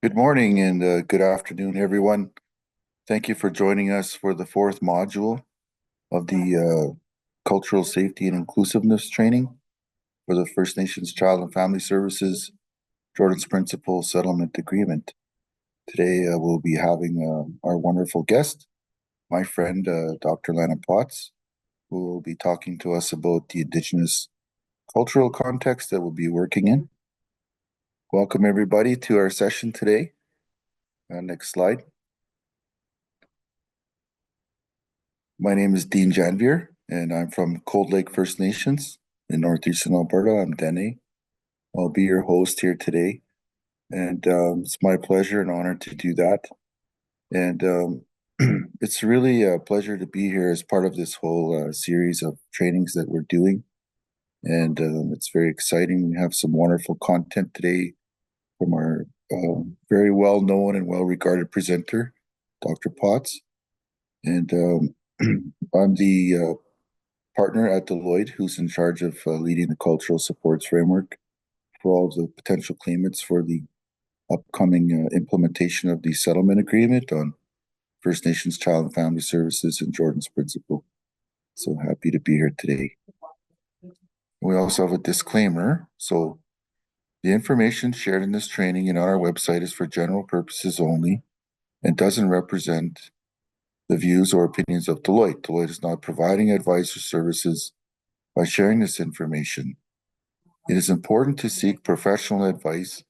Good morning and good afternoon, everyone. Thank you for joining us for the fourth module of the Cultural Safety and Inclusiveness Training for the First Nations Child and Family Services Jordan's Principal Settlement Agreement. Today we'll be having our wonderful guest, my friend Dr. Lana Potts, who will be talking to us about the Indigenous cultural context that we'll be working in. Welcome, everybody, to our session today. Next slide. My name is Dean Janvier, and I'm from Cold Lake First Nations in northeastern Alberta. I'm Dene. I'll be your host here today, and it's my pleasure and honor to do that. And it's really a pleasure to be here as part of this whole series of trainings that we're doing. And it's very exciting. We have some wonderful content today from our very well-known and well-regarded presenter, Dr. Potts. And I'm the partner at Deloitte, who's in charge of leading the cultural supports framework for all of the potential claimants for the upcoming implementation of the settlement agreement on First Nations Child and Family Services and Jordan's Principal. So happy to be here today. We also have a disclaimer. So the information shared in this training and on our website is for general purposes only and doesn't represent the views or opinions of Deloitte. Deloitte is not providing advice or services by sharing this information. It is important to seek professional advice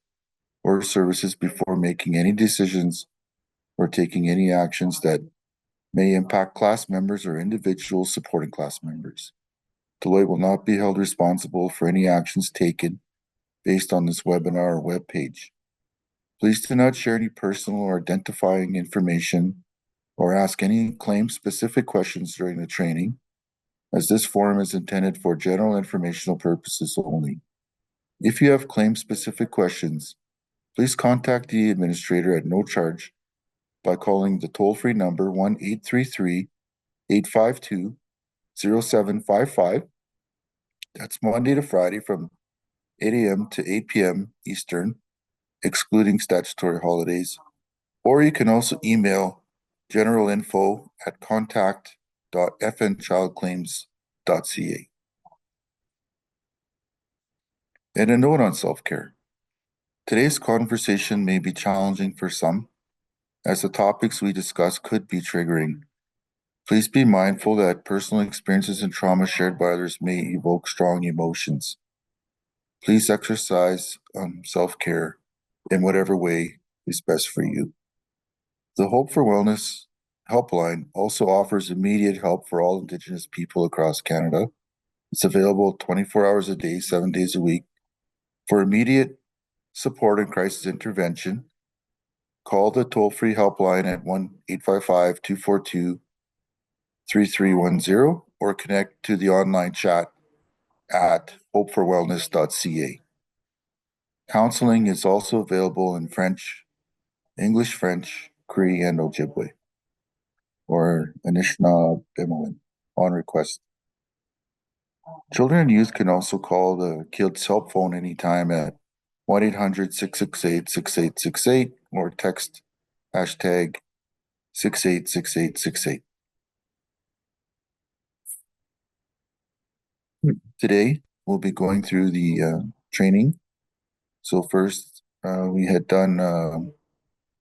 or services before making any decisions or taking any actions that may impact class members or individuals supporting class members. Deloitte will not be held responsible for any actions taken based on this webinar or webpage. Please do not share any personal or identifying information or ask any claim-specific questions during the training, as this forum is intended for general informational purposes only. If you have claim-specific questions, please contact the administrator at no charge by calling the toll-free number 1-833-852-0755. That's Monday to Friday from 8 a.m. to 8 p.m. Eastern, excluding statutory holidays. Or you can also email generalinfo@contact.fnchildclaims.ca. And a note on self-care. Today's conversation may be challenging for some, as the topics we discuss could be triggering. Please be mindful that personal experiences and trauma shared by others may evoke strong emotions. Please exercise self-care in whatever way is best for you. The Hope for Wellness helpline also offers immediate help for all Indigenous people across Canada. It's available 24 hours a day, 7 days a week. For immediate support and crisis intervention, call the toll-free helpline at 1-855-242-3310 or connect to the online chat at hopeforwellness.ca. Counseling is also available in French, English, French, Cree, and Ojibwe, or Anishinaabe on request. Children and youth can also call the Kids Help Phone anytime at 1-800-668-6868 or text hashtag 686868. Today, we'll be going through the training. So first, we had done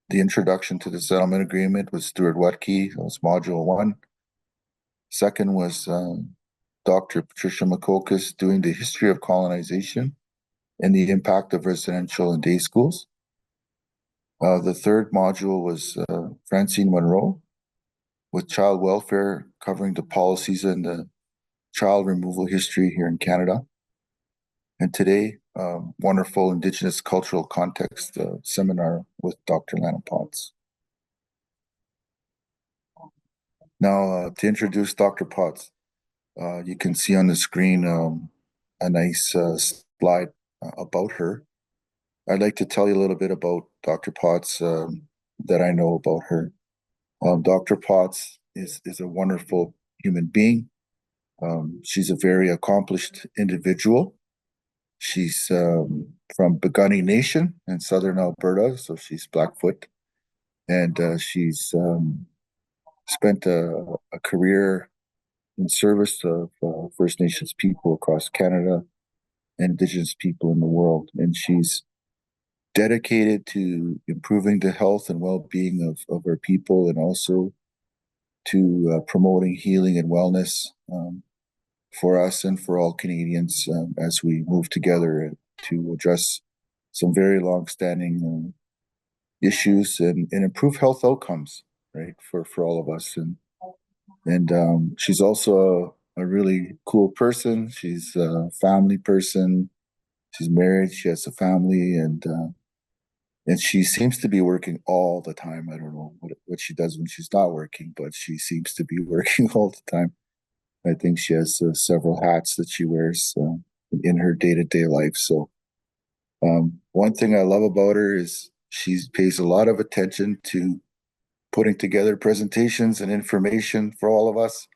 the introduction to the settlement agreement with Stuart Wetke. That was module 1. Second was Dr. Patricia McCocus doing the history of colonization and the impact of residential and day schools. The third module was Francine Monroe with child welfare, covering the policies and the child removal history here in Canada. And today, wonderful Indigenous cultural context seminar with Dr. Lana Potts. Now, to introduce Dr. Potts, you can see on the screen a nice slide about her. I'd like to tell you a little bit about Dr. Potts that I know about her. Dr. Potts is a wonderful human being. She's a very accomplished individual. She's from Piikani Nation in southern Alberta, so she's Blackfoot, and she's spent a career in service of First Nations people across Canada, Indigenous people in the world, and she's dedicated to improving the health and well-being of our people, and also to promoting healing and wellness for us and for all Canadians as we move together to address some very long-standing issues and improve health outcomes, right, for all of us. And she's also a really cool person. She's a family person. She's married. She has a family, and she seems to be working all the time. I don't know what she does when she's not working, but she seems to be working all the time. I think she has several hats that she wears in her day-to-day life. So one thing I love about her is she pays a lot of attention to putting together presentations and information for all of us.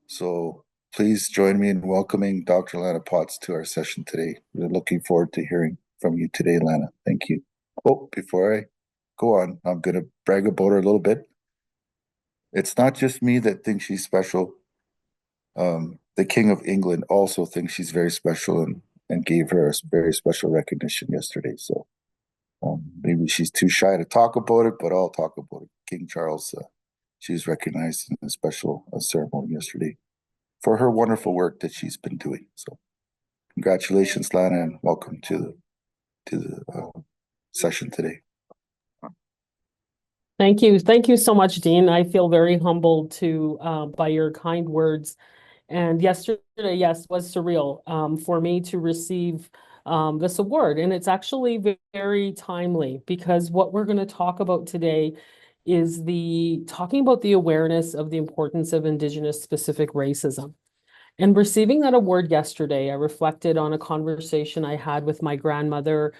So please join me in welcoming Dr. Lana Potts to our session today. We're looking forward to hearing from you today, Lana. Thank you. Oh, before I go on, I'm going to brag about her a little bit. It's not just me that thinks she's special. The King of England also thinks she's very special and gave her a very special recognition yesterday. So maybe she's too shy to talk about it, but I'll talk about it. King Charles, she was recognized in a special ceremony yesterday for her wonderful work that she's been doing. So congratulations, Lana, and welcome to the session today. Thank you. Thank you so much, Dean. I feel very humbled by your kind words. And yesterday, yes, was surreal for me to receive this award. And it's actually very timely, because what we're going to talk about today is talking about the awareness of the importance of Indigenous specific racism. And receiving that award yesterday, I reflected on a conversation I had with my grandmother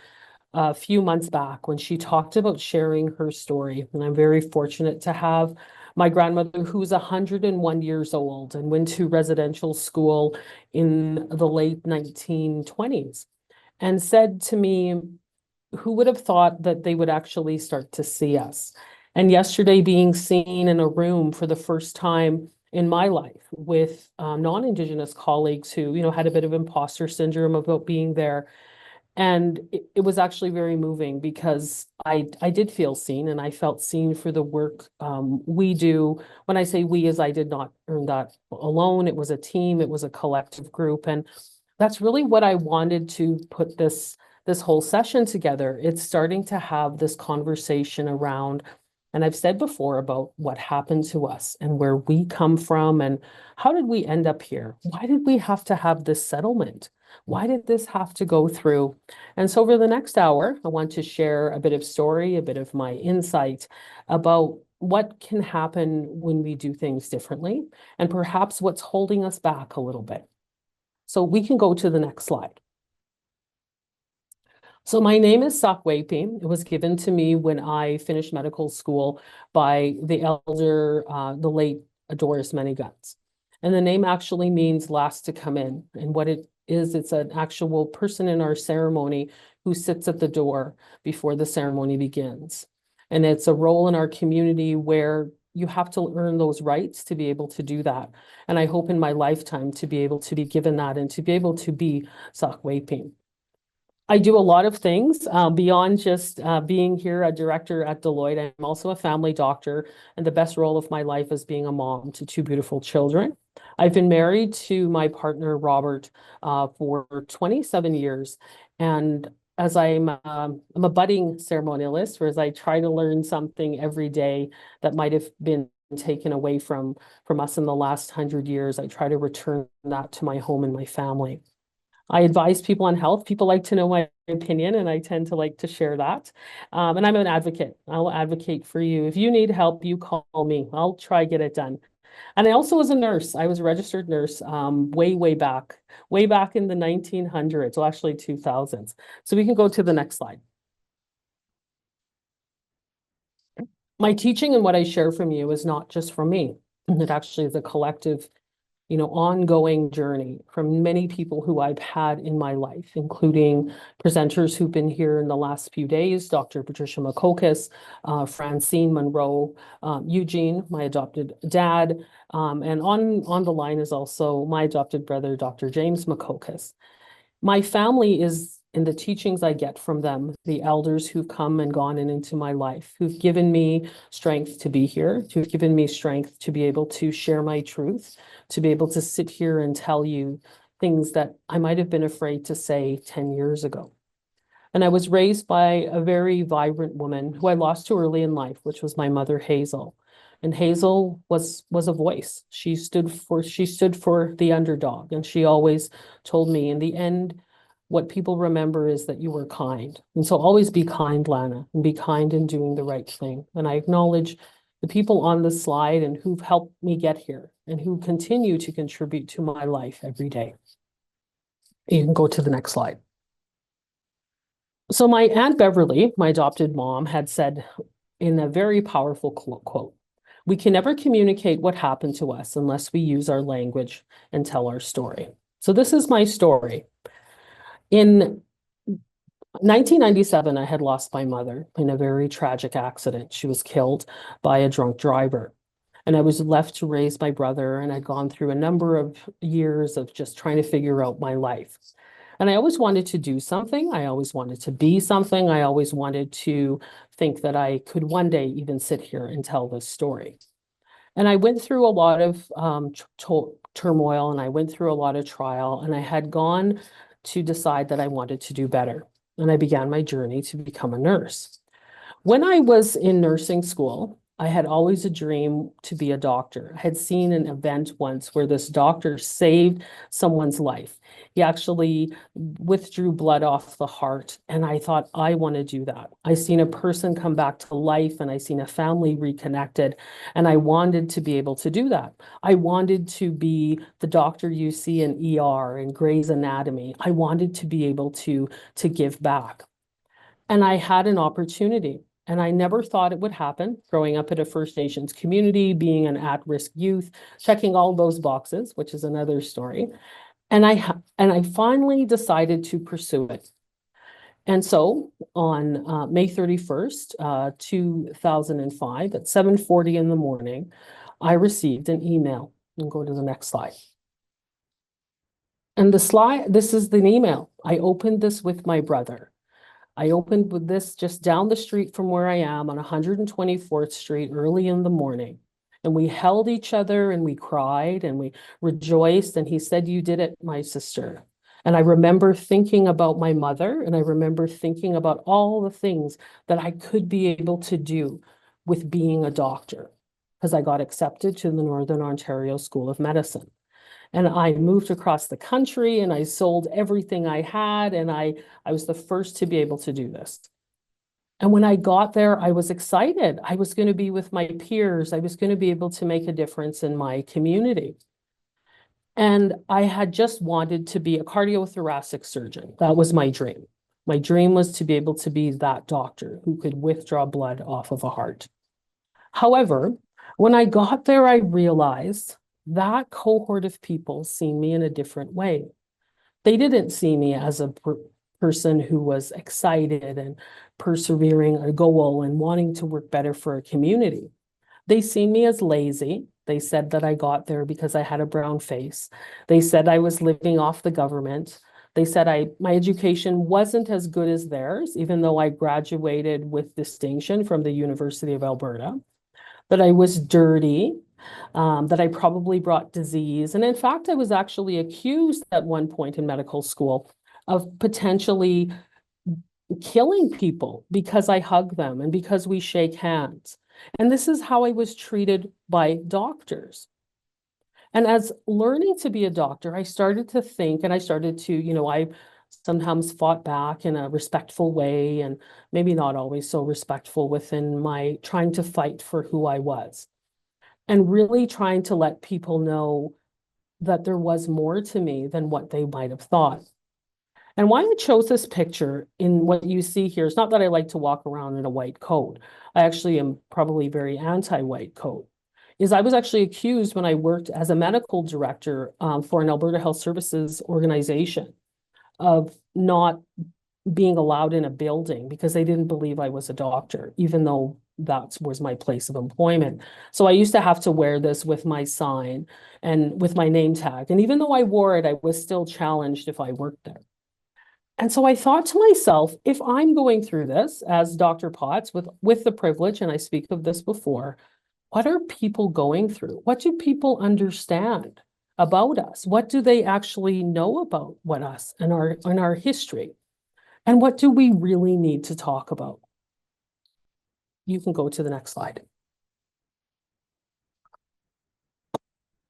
a few months back when she talked about sharing her story. And I'm very fortunate to have my grandmother, who's 101 years old and went to residential school in the late 1920s, and said to me, who would have thought that they would actually start to see us? And yesterday, being seen in a room for the first time in my life with non-Indigenous colleagues who, had a bit of imposter syndrome about being there. And it was actually very moving, because I did feel seen, and I felt seen for the work we do. When I say we, as I did not earn that alone. It was a team, it was a collective group. And that's really what I wanted to put this whole session together. It's starting to have this conversation around, and I've said before, about what happened to us and where we come from and how did we end up here? Why did we have to have this settlement? Why did this have to go through? And so over the next hour, I want to share a bit of story, a bit of my insight about what can happen when we do things differently, and perhaps what's holding us back a little bit. So we can go to the next slide. So my name is Sakwepim. It was given to me when I finished medical school by the the late Doris Manyguns. And the name actually means last to come in. And what it is, it's an actual person in our ceremony who sits at the door before the ceremony begins. And it's a role in our community where you have to earn those rights to be able to do that. And I hope in my lifetime to be able to be given that and to be able to be Sakwepim. I do a lot of things beyond just being here a director at Deloitte. I'm also a family doctor, and the best role of my life is being a mom to two beautiful children. I've been married to my partner, Robert, for 27 years. And as I'm a budding ceremonialist, whereas I try to learn something every day that might have been taken away from us in the last 100 years, I try to return that to my home and my family. I advise people on health. People like to know my opinion, and I tend to like to share that. And I'm an advocate. I'll advocate for you. If you need help, you call me. I'll try get it done. And I also was a nurse. I was a registered nurse way back in the 1900s, well, actually 2000s. So we can go to the next slide. My teaching and what I share from you is not just from me. It actually is a collective ongoing journey from many people who I've had in my life, including presenters who've been here in the last few days, Dr. Patricia Makokis, Francine Monroe, Eugene, my adopted dad, and on the line is also my adopted brother, Dr. James Makokis. My family is in the teachings I get from them, the elders who've come and gone and into my life, who've given me strength to be here, who've given me strength to be able to share my truth, to be able to sit here and tell you things that I might have been afraid to say 10 years ago. And I was raised by a very vibrant woman who I lost too early in life, which was my mother, Hazel. And Hazel was a voice. She stood for the underdog. And she always told me, in the end, what people remember is that you were kind. And so always be kind, Lana, and be kind in doing the right thing. And I acknowledge the people on the slide and who've helped me get here and who continue to contribute to my life every day. You can go to the next slide. So my Aunt Beverly, my adopted mom, had said in a very powerful quote, "We can never communicate what happened to us unless we use our language and tell our story." So this is my story. In 1997, I had lost my mother in a very tragic accident. She was killed by a drunk driver. And I was left to raise my brother, and I'd gone through a number of years of just trying to figure out my life. And I always wanted to do something. I always wanted to be something. I always wanted to think that I could one day even sit here and tell this story. And I went through a lot of turmoil, and I went through a lot of trial, and I had gone to decide that I wanted to do better. And I began my journey to become a nurse. When I was in nursing school, I had always a dream to be a doctor. I had seen an event once where this doctor saved someone's life. He actually withdrew blood off the heart, and I thought, I want to do that. I seen a person come back to life, and I seen a family reconnected, and I wanted to be able to do that. I wanted to be the doctor you see in ER and Grey's Anatomy. I wanted to be able to give back. And I had an opportunity. And I never thought it would happen, growing up in a First Nations community, being an at-risk youth, checking all those boxes, which is another story. And I finally decided to pursue it. And so on May 31st, 2005, at 7:40 in the morning, I received an email. And go to the next slide. And this is the email. I opened this with my brother. I opened with this just down the street from where I am on 124th Street early in the morning. And we held each other and we cried and we rejoiced. And he said, "You did it, my sister." And I remember thinking about my mother, and I remember thinking about all the things that I could be able to do with being a doctor, because I got accepted to the Northern Ontario School of Medicine. And I moved across the country, and I sold everything I had, and I was the first to be able to do this. And when I got there, I was excited. I was going to be with my peers. I was going to be able to make a difference in my community. And I had just wanted to be a cardiothoracic surgeon. That was my dream. My dream was to be able to be that doctor who could withdraw blood off of a heart. However, when I got there, I realized that cohort of people see me in a different way. They didn't see me as a person who was excited and persevering a goal and wanting to work better for a community. They see me as lazy. They said that I got there because I had a brown face. They said I was living off the government. They said my education wasn't as good as theirs, even though I graduated with distinction from the University of Alberta, that I was dirty, that I probably brought disease. And in fact, I was actually accused at one point in medical school of potentially killing people because I hug them and because we shake hands. And this is how I was treated by doctors. And as learning to be a doctor, I started to think, and I started to, I sometimes fought back in a respectful way, and maybe not always so respectful within my trying to fight for who I was, and really trying to let people know that there was more to me than what they might have thought. And why I chose this picture in what you see here is not that I like to walk around in a white coat. I actually am probably very anti-white coat. is I was actually accused when I worked as a medical director for an Alberta Health Services organization of not being allowed in a building because they didn't believe I was a doctor, even though that was my place of employment. So I used to have to wear this with my sign and with my name tag. And even though I wore it, I was still challenged if I worked there. And so I thought to myself, if I'm going through this as Dr. Potts with the privilege, and I speak of this before, what are people going through? What do people understand about us? What do they actually know about what us and our history? And what do we really need to talk about? You can go to the next slide.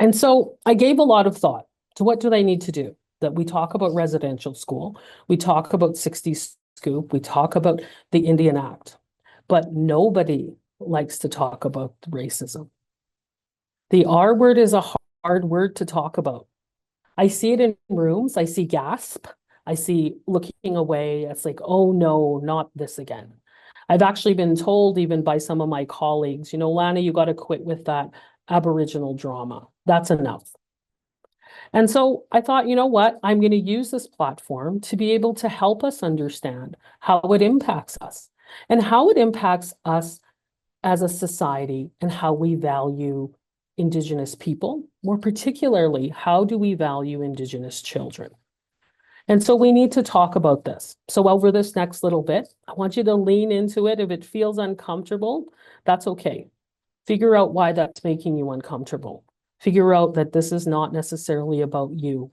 And so I gave a lot of thought to what do they need to do? That we talk about residential school, we talk about 60 Scoop, we talk about the Indian Act, but nobody likes to talk about racism. The R word is a hard word to talk about. I see it in rooms, I see gasp, I see looking away. It's like, oh no, not this again. I've actually been told even by some of my colleagues, you know, Lana, you got to quit with that Aboriginal drama. That's enough. And so I thought, you know what? I'm going to use this platform to be able to help us understand how it impacts us and how it impacts us as a society and how we value Indigenous people. More particularly, how do we value Indigenous children? And so we need to talk about this. So over this next little bit, I want you to lean into it. If it feels uncomfortable, that's okay. Figure out why that's making you uncomfortable. Figure out that this is not necessarily about you.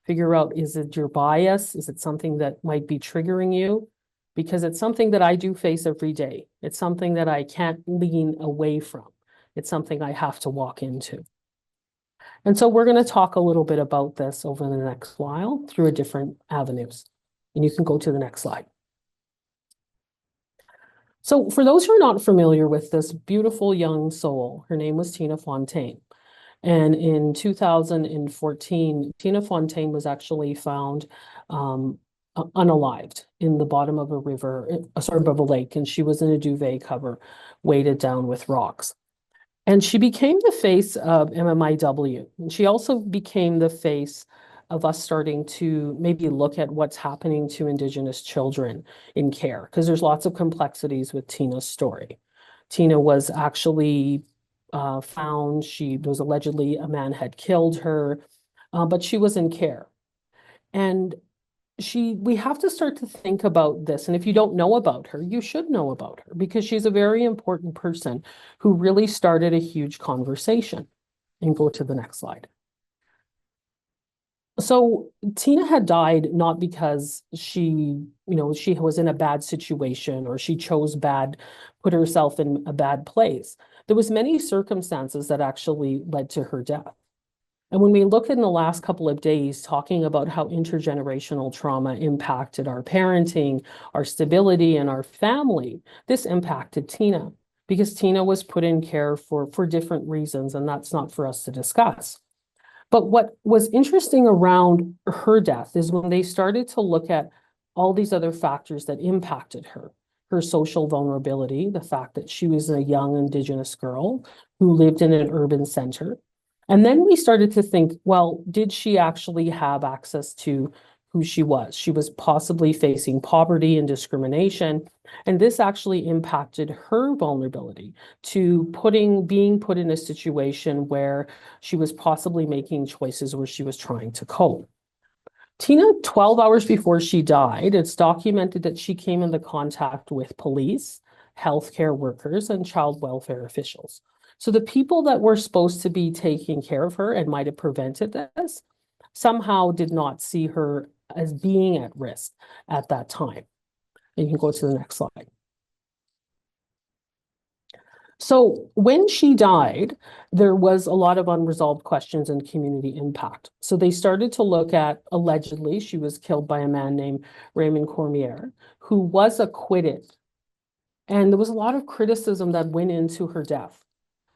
Figure out, is it your bias? Is it something that might be triggering you? Because it's something that I do face every day. It's something that I can't lean away from. It's something I have to walk into. And so we're going to talk a little bit about this over the next while through different avenues. And you can go to the next slide. So for those who are not familiar with this beautiful young soul, her name was Tina Fontaine. And in 2014, Tina Fontaine was actually found unalived in the bottom of a river, sort of a lake, and she was in a duvet cover, weighted down with rocks. And she became the face of MMIW. And she also became the face of us starting to maybe look at what's happening to Indigenous children in care, because there's lots of complexities with Tina's story. Tina was actually found, she was allegedly, a man had killed her, but she was in care. And we have to start to think about this. And if you don't know about her, you should know about her because she's a very important person who really started a huge conversation. And go to the next slide. So Tina had died not because she was in a bad situation or she chose bad, put herself in a bad place. There was many circumstances that actually led to her death. And when we look in the last couple of days talking about how intergenerational trauma impacted our parenting, our stability, and our family, this impacted Tina because Tina was put in care for different reasons, and that's not for us to discuss. But what was interesting around her death is when they started to look at all these other factors that impacted her, her social vulnerability, the fact that she was a young Indigenous girl who lived in an urban center. And then we started to think, well, did she actually have access to who she was? She was possibly facing poverty and discrimination. And this actually impacted her vulnerability to being put in a situation where she was possibly making choices where she was trying to cope. Tina, 12 hours before she died, it's documented that she came into contact with police, healthcare workers, and child welfare officials. So the people that were supposed to be taking care of her and might have prevented this somehow did not see her as being at risk at that time. And you can go to the next slide. So when she died, there was a lot of unresolved questions and community impact. So they started to look at, allegedly, she was killed by a man named Raymond Cormier, who was acquitted. And there was a lot of criticism that went into her death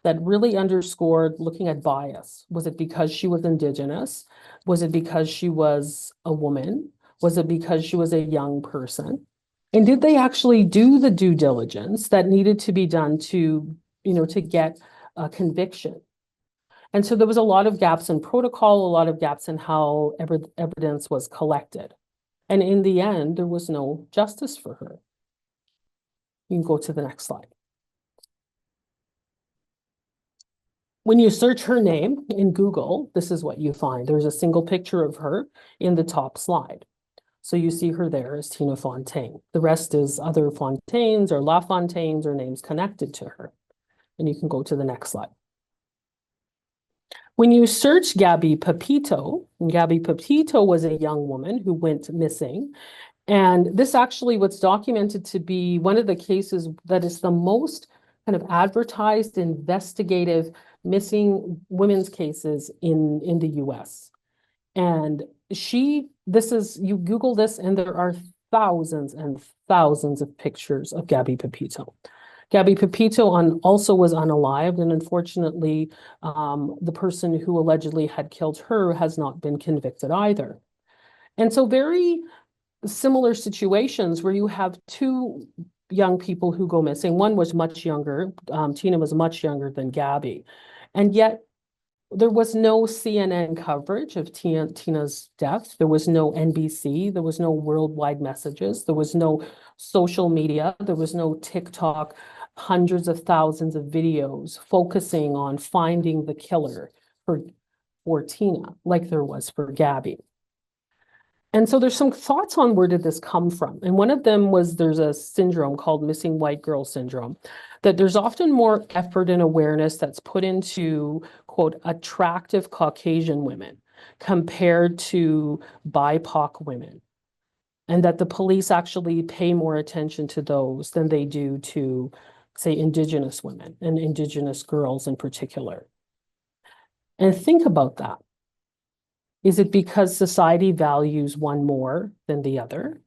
that really underscored looking at bias. Was it because she was Indigenous? Was it because she was a woman? Was it because she was a young person? And did they actually do the due diligence that needed to be done to get conviction. And so there was a lot of gaps in protocol, a lot of gaps in how evidence was collected. And in the end, there was no justice for her. You can go to the next slide. When you search her name in Google, this is what you find. There's a single picture of her in the top slide. So you see her there as Tina Fontaine. The rest is other Fontaines or LaFontaines or names connected to her. And you can go to the next slide. When you search Gabby Pepito, and Gabby Pepito was a young woman who went missing. And this actually was documented to be one of the cases that is the most kind of advertised investigative missing women's cases in the US. And you Google this and there are thousands and thousands of pictures of Gabby Pepito. Gabby Pepito also was unalived, and unfortunately, the person who allegedly had killed her has not been convicted either. And so very similar situations where you have two young people who go missing. One was much younger. Tina was much younger than Gabby. And yet there was no CNN coverage of Tina's death. There was no NBC. There was no worldwide messages. There was no social media. There was no TikTok, hundreds of thousands of videos focusing on finding the killer for Tina, like there was for Gabby. And so there's some thoughts on where did this come from. And one of them was there's a syndrome called missing white girl syndrome, that there's often more effort and awareness that's put into, quote, attractive Caucasian women compared to BIPOC women. And that the police actually pay more attention to those than they do to, say, Indigenous women and Indigenous girls in particular. And think about that. Is it because society values one more than the other?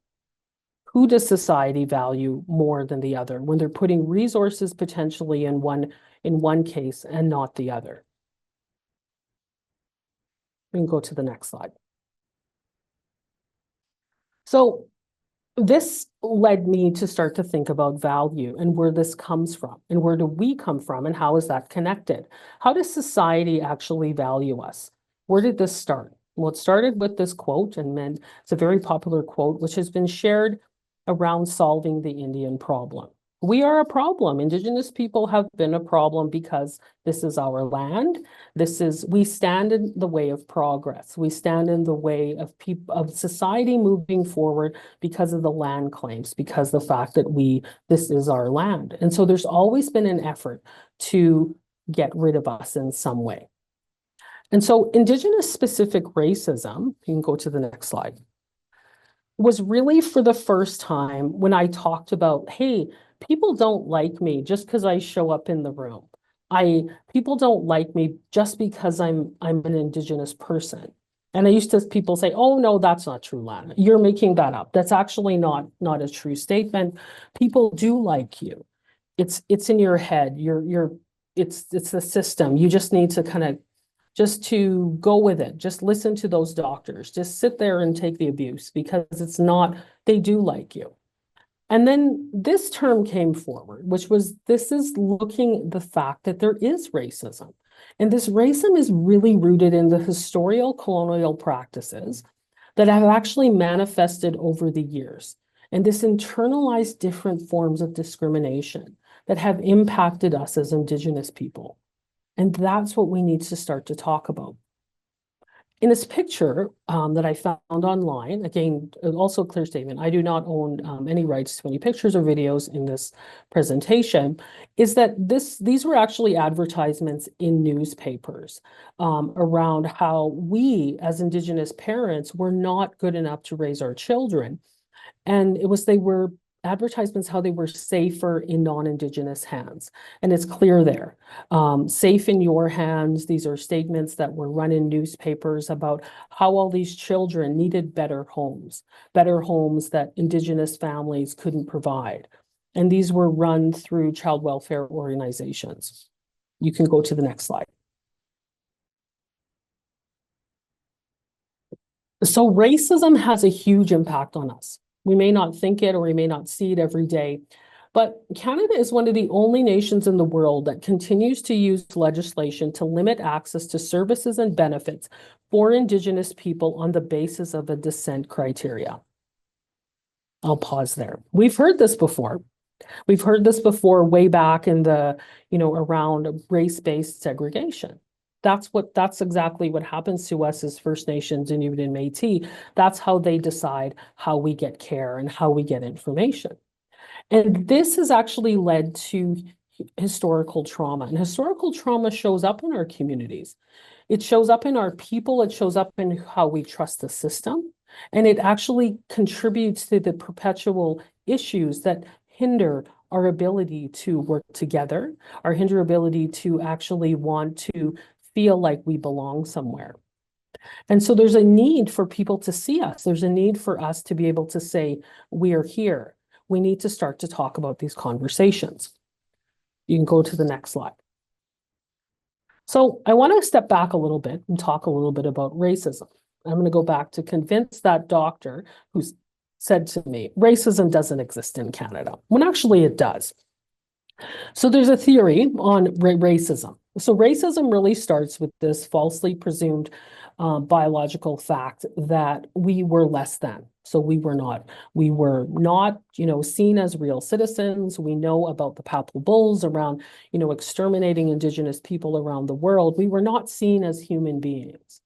Who does society value more than the other when they're putting resources potentially in one case and not the other? We can go to the next slide. So this led me to start to think about value and where this comes from and where do we come from and how is that connected? How does society actually value us? Where did this start? Well, it started with this quote, and then it's a very popular quote, which has been shared around solving the Indian problem. We are a problem. Indigenous people have been a problem because this is our land. We stand in the way of progress. We stand in the way of society moving forward because of the land claims, because the fact that this is our land. And so there's always been an effort to get rid of us in some way. And so Indigenous specific racism, you can go to the next slide, was really for the first time when I talked about, hey, people don't like me just because I show up in the room. People don't like me just because I'm an Indigenous person. And I used to people say, oh no, that's not true, Lana. You're making that up. That's actually not a true statement. People do like you. It's in your head. It's the system. You just need to kind of just to go with it. Just listen to those doctors. Just sit there and take the abuse because they do like you. And then this term came forward, which was, this is looking the fact that there is racism. And this racism is really rooted in the historical colonial practices that have actually manifested over the years. And this internalized different forms of discrimination that have impacted us as Indigenous people. And that's what we need to start to talk about. In this picture that I found online, again, also a clear statement, I do not own any rights to any pictures or videos in this presentation, is that these were actually advertisements in newspapers around how we as Indigenous parents were not good enough to raise our children. And they were advertisements how they were safer in non-Indigenous hands. And it's clear there. Safe in your hands. These are statements that were run in newspapers about how all these children needed better homes that Indigenous families couldn't provide. And these were run through child welfare organizations. You can go to the next slide. So racism has a huge impact on us. We may not think it or we may not see it every day, But Canada is one of the only nations in the world that continues to use legislation to limit access to services and benefits for Indigenous people on the basis of a descent criteria. I'll pause there. We've heard this before. We've heard this before way back in the, around race-based segregation. That's exactly what happens to us as First Nations, Inuit, and Métis. That's how they decide how we get care and how we get information. And this has actually led to historical trauma. And historical trauma shows up in our communities. It shows up in our people. It shows up in how we trust the system. And it actually contributes to the perpetual issues that hinder our ability to work together, our hinder ability to actually want to feel like we belong somewhere. And so there's a need for people to see us. There's a need for us to be able to say, we are here. We need to start to talk about these conversations. You can go to the next slide. So I want to step back a little bit and talk a little bit about racism. I'm going to go back to convince that doctor who's said to me, racism doesn't exist in Canada, when actually it does. So there's a theory on racism. So racism really starts with this falsely presumed biological fact that we were less than. So we were not, seen as real citizens. We know about the papal bulls around, exterminating Indigenous people around the world. We were not seen as human beings.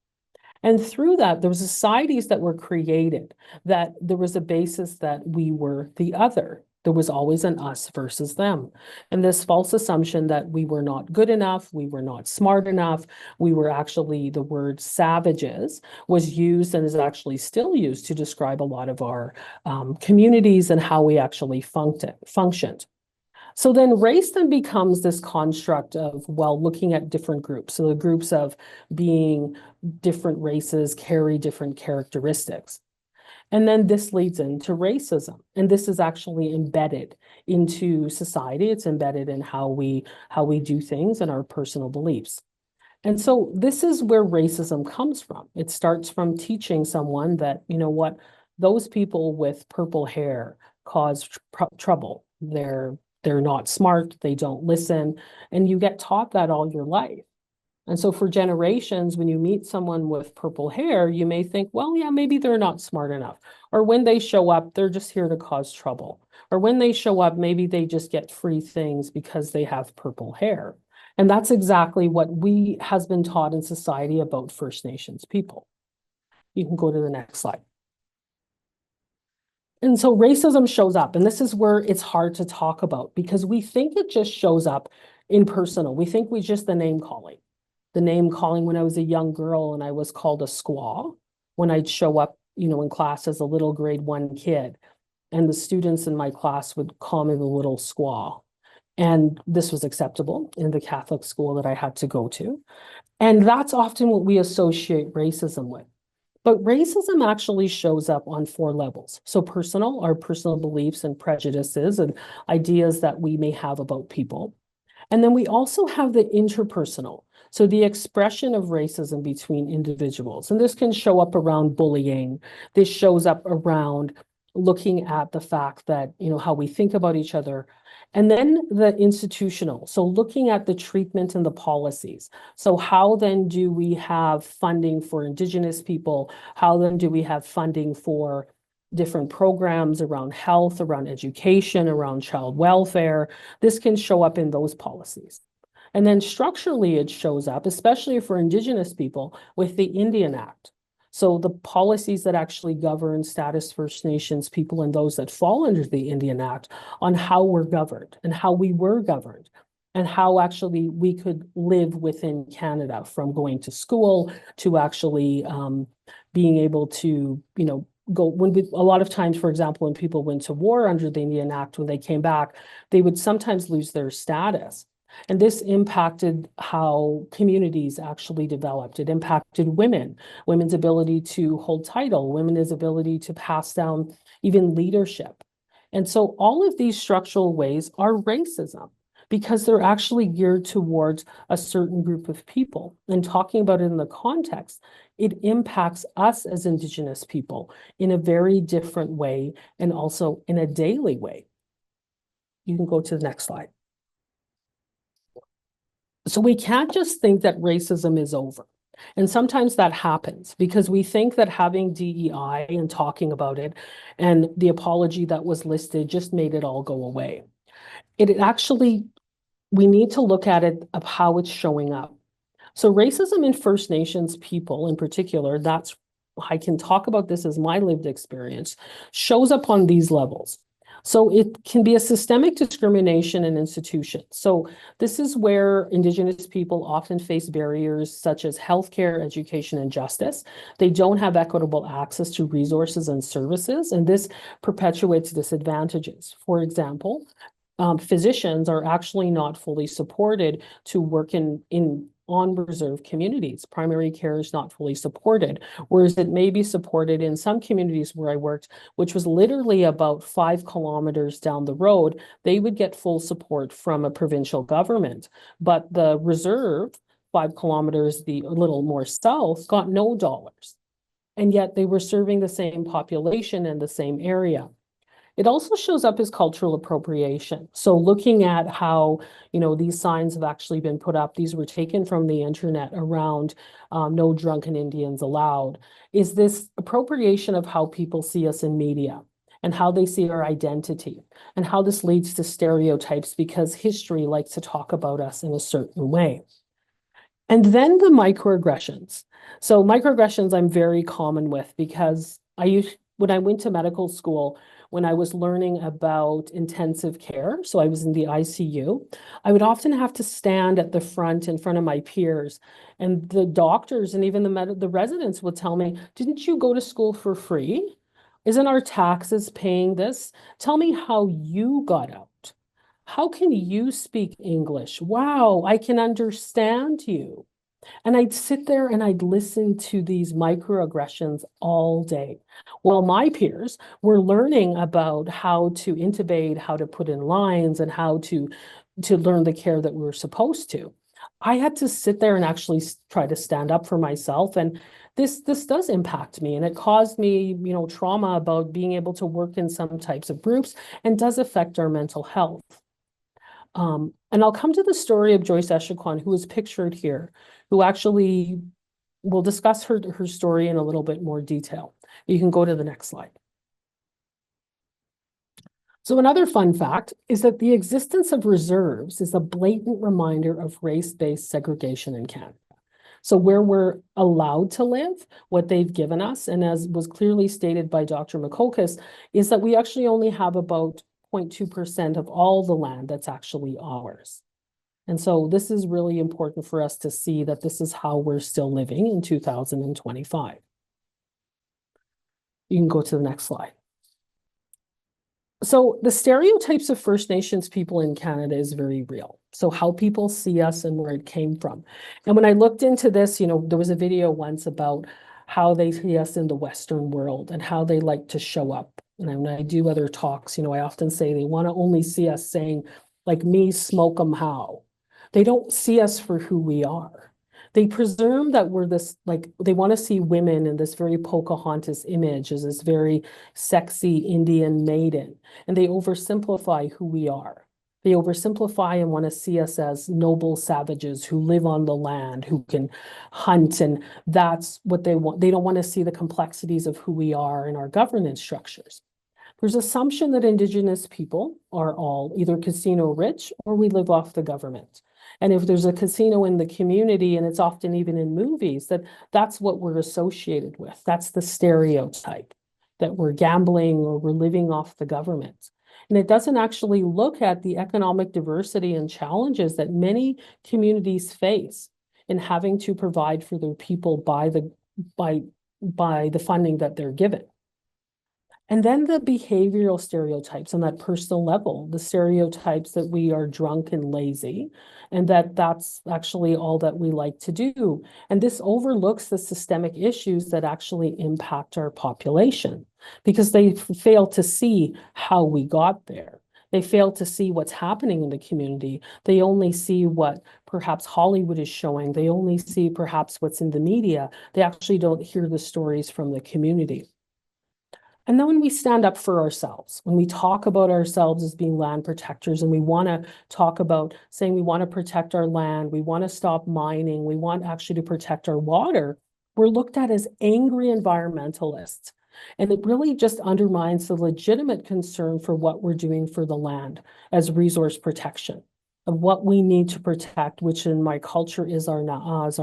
And through that, there were societies that were created, that there was a basis that we were the other. There was always an us versus them. And this false assumption that we were not good enough, we were not smart enough, we were actually, the word savages was used and is actually still used to describe a lot of our communities and how we actually functioned. So then race then becomes this construct of, well, looking at different groups. So the groups of being different races carry different characteristics. And then this leads into racism. And this is actually embedded into society. It's embedded in how we do things and our personal beliefs. And so this is where racism comes from. It starts from teaching someone that, those people with purple hair cause trouble. They're not smart, they don't listen, and you get taught that all your life. And so for generations, when you meet someone with purple hair, you may think, well, yeah, maybe they're not smart enough. Or when they show up, they're just here to cause trouble. Or when they show up, maybe they just get free things because they have purple hair. And that's exactly what has been taught in society about First Nations people. You can go to the next slide. And so racism shows up, and this is where it's hard to talk about because we think it just shows up in personal. We think we just the name calling. The name calling when I was a young girl and I was called a squaw when I'd show up, in class as a little grade 1 kid. And the students in my class would call me the little squaw. And this was acceptable in the Catholic school that I had to go to. And that's often what we associate racism with. But racism actually shows up on 4 levels. So personal, our personal beliefs and prejudices and ideas that we may have about people. And then we also have the interpersonal. So the expression of racism between individuals. And this can show up around bullying. This shows up around looking at the fact that, how we think about each other. And then the institutional. So looking at the treatment and the policies. So how then do we have funding for Indigenous people? How then do we have funding for different programs around health, around education, around child welfare? This can show up in those policies. And then structurally, it shows up, especially for Indigenous people, with the Indian Act. So the policies that actually govern status First Nations people and those that fall under the Indian Act on how we're governed and how we were governed and how actually we could live within Canada, from going to school to actually being able to, go a lot of times, for example, when people went to war under the Indian Act, when they came back, they would sometimes lose their status. And this impacted how communities actually developed. It impacted women's ability to hold title, women's ability to pass down even leadership. And so all of these structural ways are racism because they're actually geared towards a certain group of people. And talking about it in the context, it impacts us as Indigenous people in a very different way and also in a daily way. You can go to the next slide. So we can't just think that racism is over. And sometimes that happens because we think that having DEI and talking about it and the apology that was listed just made it all go away. It actually, we need to look at it of how it's showing up. So racism in First Nations people in particular, I can talk about this as my lived experience, shows up on these levels. So it can be a systemic discrimination in institutions. So this is where Indigenous people often face barriers such as healthcare, education, and justice. They don't have equitable access to resources and services, and this perpetuates disadvantages. For example, physicians are actually not fully supported to work on reserve communities. Primary care is not fully supported, whereas it may be supported in some communities where I worked, which was literally about 5 kilometers down the road. They would get full support from a provincial government, but the reserve 5 kilometers, a little more south, got no dollars. And yet they were serving the same population in the same area. It also shows up as cultural appropriation. So looking at how, these signs have actually been put up, these were taken from the internet around no drunken Indians allowed, is this appropriation of how people see us in media and how they see our identity and how this leads to stereotypes because history likes to talk about us in a certain way. And then the microaggressions. So microaggressions I'm very common with because when I went to medical school, when I was learning about intensive care, so I was in the ICU, I would often have to stand at the front in front of my peers, and the doctors and even the residents would tell me, "Didn't you go to school for free? Isn't our taxes paying this? Tell me how you got out. How can you speak English? Wow, I can understand you." And I'd sit there and I'd listen to these microaggressions all day. While my peers were learning about how to intubate, how to put in lines, and how to learn the care that we were supposed to. I had to sit there and actually try to stand up for myself. And this does impact me. And it caused me, trauma about being able to work in some types of groups and does affect our mental health. And I'll come to the story of Joyce Echaquan, who is pictured here, who actually will discuss her story in a little bit more detail. You can go to the next slide. So another fun fact is that the existence of reserves is a blatant reminder of race-based segregation in Canada. So where we're allowed to live, what they've given us, and as was clearly stated by Dr. Makokis, is that we actually only have about 0.2% of all the land that's actually ours. And so this is really important for us to see that this is how we're still living in 2025. You can go to the next slide. So the stereotypes of First Nations people in Canada is very real. So how people see us and where it came from. And when I looked into this, there was a video once about how they see us in the Western world and how they like to show up. And when I do other talks, I often say they want to only see us saying, like me, smoke 'em how. They don't see us for who we are. They presume that we're this, they want to see women in this very Pocahontas image as this very sexy Indian maiden. And they oversimplify who we are. They oversimplify and want to see us as noble savages who live on the land, who can hunt, and that's what they want. They don't want to see the complexities of who we are in our governance structures. There's assumption that Indigenous people are all either casino rich or we live off the government. And if there's a casino in the community, and it's often even in movies, that's what we're associated with. That's the stereotype, that we're gambling or we're living off the government. And it doesn't actually look at the economic diversity and challenges that many communities face in having to provide for their people by the funding that they're given. And then the behavioral stereotypes on that personal level, the stereotypes that we are drunk and lazy, and that's actually all that we like to do. And this overlooks the systemic issues that actually impact our population because they fail to see how we got there. They fail to see what's happening in the community. They only see what perhaps Hollywood is showing. They only see perhaps what's in the media. They actually don't hear the stories from the community. And then when we stand up for ourselves, when we talk about ourselves as being land protectors, and we want to talk about saying we want to protect our land, we want to stop mining, we want actually to protect our water, we're looked at as angry environmentalists. And it really just undermines the legitimate concern for what we're doing for the land as resource protection, of what we need to protect, which in my culture is our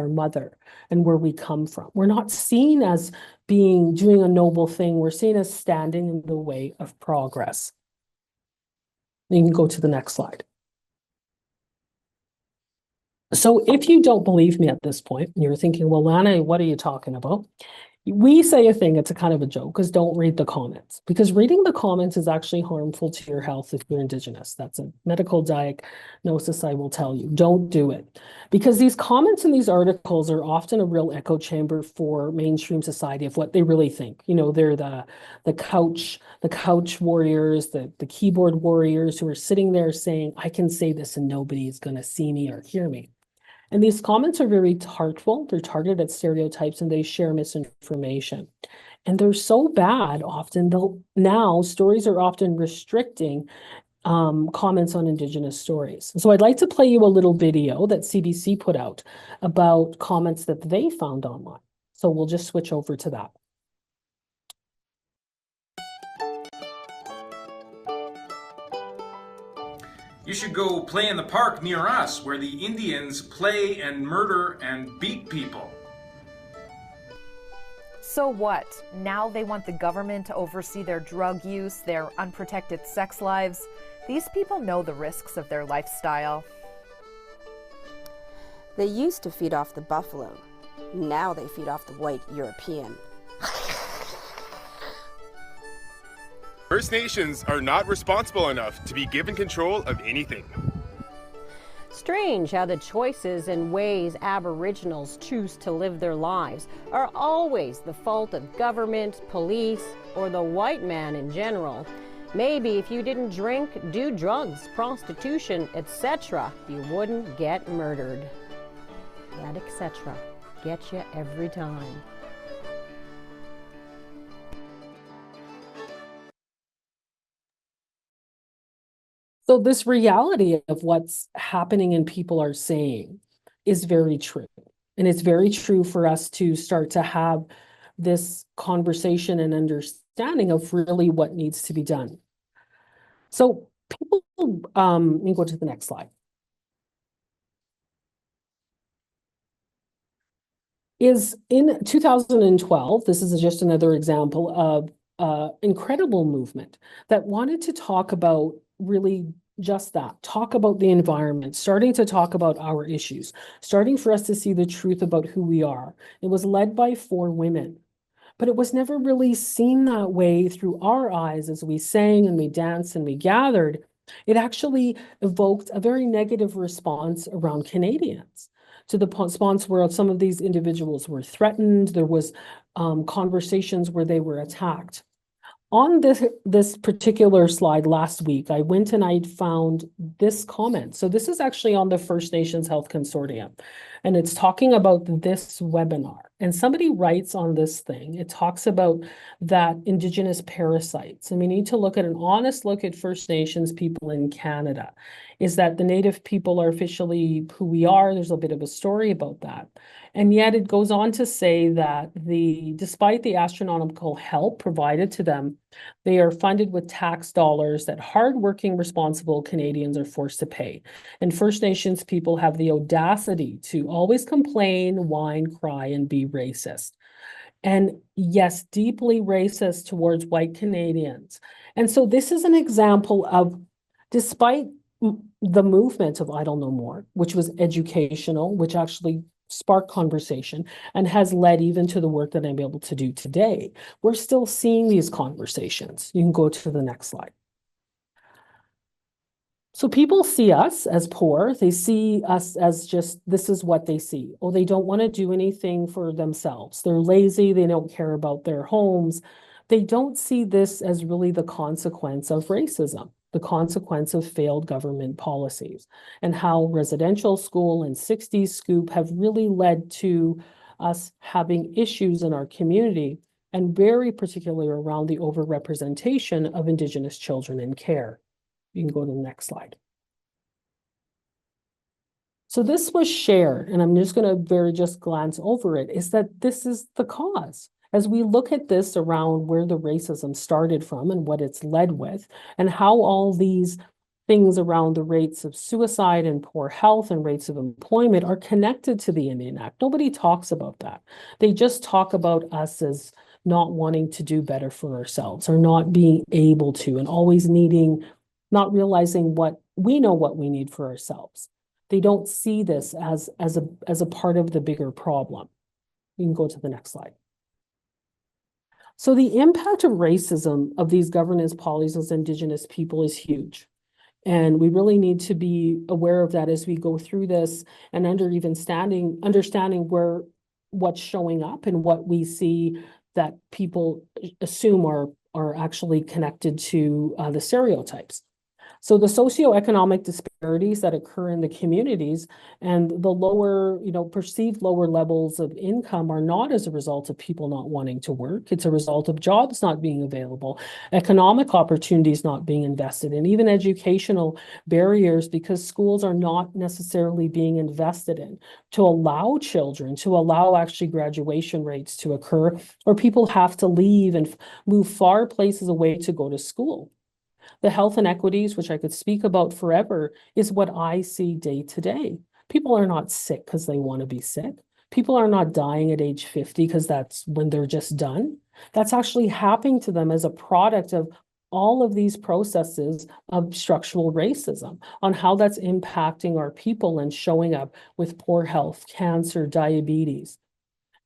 mother and where we come from. We're not seen as doing a noble thing. We're seen as standing in the way of progress. You can go to the next slide. So if you don't believe me at this point, and you're thinking, well, Lana, what are you talking about? We say a thing, it's a kind of a joke, because don't read the comments. Because reading the comments is actually harmful to your health if you're Indigenous. That's a medical diagnosis, I will tell you. Don't do it. Because these comments in these articles are often a real echo chamber for mainstream society of what they really think. You know, they're the couch warriors, the keyboard warriors who are sitting there saying, I can say this and nobody is going to see me or hear me. And these comments are very hurtful. They're targeted at stereotypes and they share misinformation. And they're so bad often, now stories are often restricting comments on Indigenous stories. So I'd like to play you a little video that CBC put out about comments that they found online. So we'll just switch over to that. You should go play in the park near us where the Indians play and murder and beat people. So what? Now they want the government to oversee their drug use, their unprotected sex lives. These people know the risks of their lifestyle. They used to feed off the buffalo. Now they feed off the white European. First Nations are not responsible enough to be given control of anything. Strange how the choices and ways Aboriginals choose to live their lives are always the fault of government, police, or the white man in general. Maybe if you didn't drink, do drugs, prostitution, etc., you wouldn't get murdered. That etc. gets you every time. So this reality of what's happening and people are saying is very true. And it's very true for us to start to have this conversation and understanding of really what needs to be done. So people, let me go to the next slide. Is in 2012, this is just another example of incredible movement that wanted to talk about really just that, talk about the environment, starting to talk about our issues, starting for us to see the truth about who we are. It was led by 4 women, but it was never really seen that way through our eyes as we sang and we danced and we gathered. It actually evoked a very negative response around Canadians, to the response where some of these individuals were threatened. There was conversations where they were attacked. On this particular slide last week, I went and I found this comment. So this is actually on the First Nations Health Consortium, and it's talking about this webinar. And somebody writes on this thing, it talks about that Indigenous parasites. And we need to look at an honest look at First Nations people in Canada. Is that the Native people are officially who we are? There's a bit of a story about that. And yet it goes on to say that despite the astronomical help provided to them, they are funded with tax dollars that hardworking, responsible Canadians are forced to pay. And First Nations people have the audacity to always complain, whine, cry, and be racist. And yes, deeply racist towards white Canadians. And so this is an example of, despite the movement of Idle No More, which was educational, which actually sparked conversation and has led even to the work that I'm able to do today, we're still seeing these conversations. You can go to the next slide. So people see us as poor. They see us as just, this is what they see. Oh, they don't want to do anything for themselves. They're lazy. They don't care about their homes. They don't see this as really the consequence of racism, the consequence of failed government policies, and how residential school and 60s scoop have really led to us having issues in our community and very particularly around the overrepresentation of Indigenous children in care. You can go to the next slide. So this was shared, and I'm just going to just glance over it, is that this is the cause. As we look at this around where the racism started from and what it's led with, and how all these things around the rates of suicide and poor health and rates of employment are connected to the Indian Act. Nobody talks about that. They just talk about us as not wanting to do better for ourselves or not being able to, and always needing, not realizing what we know what we need for ourselves. They don't see this as a part of the bigger problem. You can go to the next slide. So the impact of racism of these governance policies as Indigenous people is huge. And we really need to be aware of that as we go through this, and understanding what's showing up and what we see that people assume are actually connected to the stereotypes. So the socioeconomic disparities that occur in the communities and the lower, perceived lower levels of income are not as a result of people not wanting to work. It's a result of jobs not being available, economic opportunities not being invested in, even educational barriers because schools are not necessarily being invested in to allow children, to allow actually graduation rates to occur, or people have to leave and move far places away to go to school. The health inequities, which I could speak about forever, is what I see day to day. People are not sick because they want to be sick. People are not dying at age 50 because that's when they're just done. That's actually happening to them as a product of all of these processes of structural racism, on how that's impacting our people and showing up with poor health, cancer, diabetes,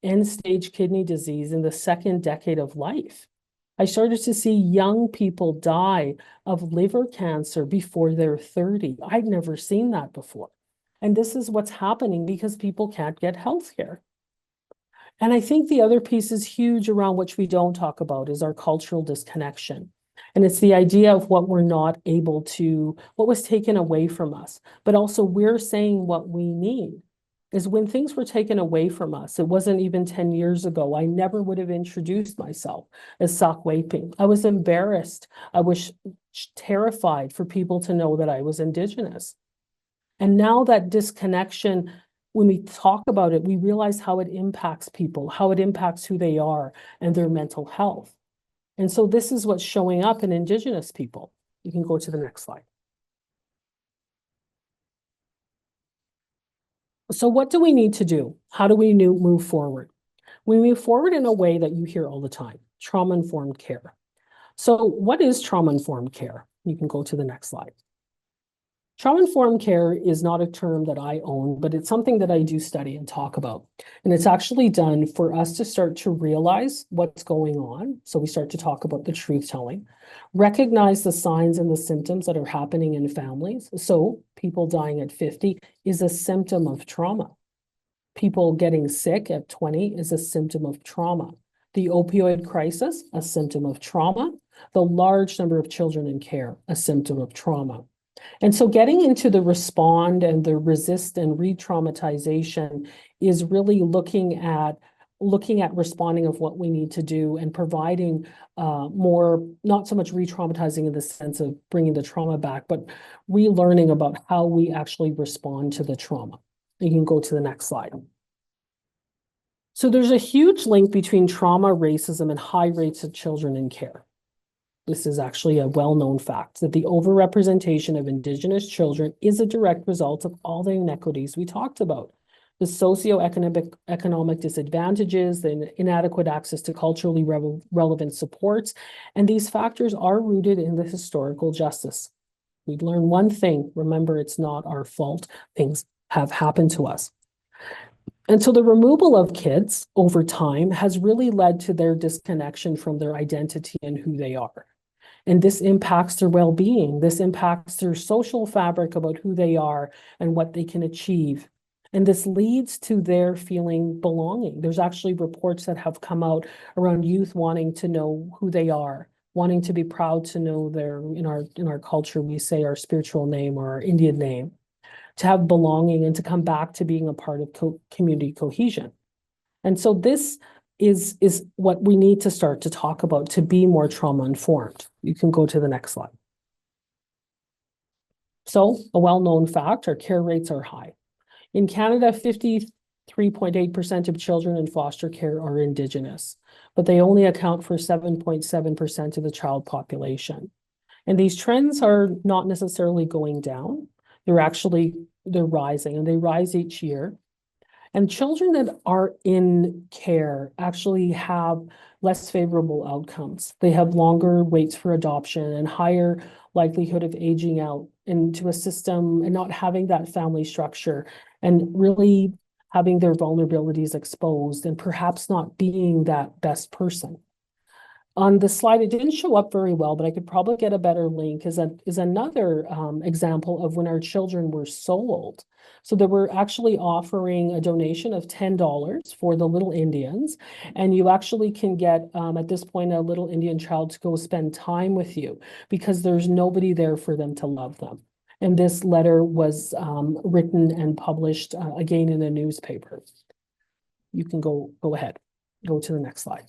end-stage kidney disease in the second decade of life. I started to see young people die of liver cancer before they're 30. I'd never seen that before. And this is what's happening because people can't get health care. And I think the other piece is huge around which we don't talk about is our cultural disconnection. And it's the idea of what we're not able to, what was taken away from us, but also we're saying what we need. Is when things were taken away from us, it wasn't even 10 years ago, I never would have introduced myself as Sakwaping. I was embarrassed. I was terrified for people to know that I was Indigenous. And now that disconnection, when we talk about it, we realize how it impacts people, how it impacts who they are and their mental health. And so this is what's showing up in Indigenous people. You can go to the next slide. So what do we need to do? How do we move forward? We move forward in a way that you hear all the time, trauma-informed care. So what is trauma-informed care? You can go to the next slide. Trauma-informed care is not a term that I own, but it's something that I do study and talk about. And it's actually done for us to start to realize what's going on. So we start to talk about the truth-telling, recognize the signs and the symptoms that are happening in families. So people dying at 50 is a symptom of trauma. People getting sick at 20 is a symptom of trauma. The opioid crisis, a symptom of trauma. The large number of children in care, a symptom of trauma. And so getting into the respond and the resist and re-traumatization is really looking at responding of what we need to do and providing more, not so much re-traumatizing in the sense of bringing the trauma back, but relearning about how we actually respond to the trauma. You can go to the next slide. So there's a huge link between trauma, racism, and high rates of children in care. This is actually a well-known fact that the overrepresentation of Indigenous children is a direct result of all the inequities we talked about. The socioeconomic disadvantages, the inadequate access to culturally relevant supports, and these factors are rooted in the historical justice. We'd learn one thing, remember it's not our fault, things have happened to us. And so the removal of kids over time has really led to their disconnection from their identity and who they are. And this impacts their well-being. This impacts their social fabric about who they are and what they can achieve. And this leads to their feeling belonging. There's actually reports that have come out around youth wanting to know who they are, wanting to be proud to know their, in our culture, we say our spiritual name or our Indian name, to have belonging and to come back to being a part of community cohesion. And so this is what we need to start to talk about to be more trauma informed. You can go to the next slide. So a well-known fact, our care rates are high. In Canada, 53.8% of children in foster care are Indigenous, but they only account for 7.7% of the child population. And these trends are not necessarily going down. They're rising, and they rise each year. And children that are in care actually have less favorable outcomes. They have longer waits for adoption and higher likelihood of aging out into a system and not having that family structure and really having their vulnerabilities exposed and perhaps not being that best person. On the slide, it didn't show up very well, but I could probably get a better link, is another example of when our children were sold. So they were actually offering a donation of $10 for the little Indians, and you actually can get, at this point, a little Indian child to go spend time with you because there's nobody there for them to love them. And this letter was written and published again in a newspaper. You can go ahead, go to the next slide.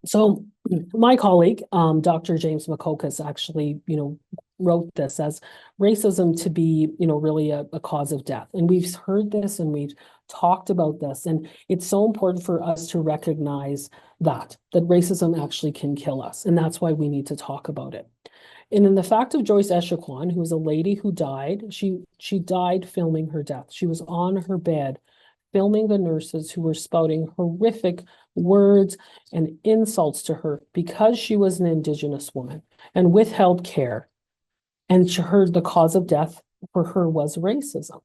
So my colleague, Dr. James Makokas, actually, wrote this as racism to be, really a cause of death. And we've heard this and we've talked about this. And it's so important for us to recognize that racism actually can kill us. And that's why we need to talk about it. And in the fact of Joyce Echaquan, who was a lady who died, she died filming her death. She was on her bed filming the nurses who were spouting horrific words and insults to her because she was an Indigenous woman and withheld care. And she heard the cause of death for her was racism.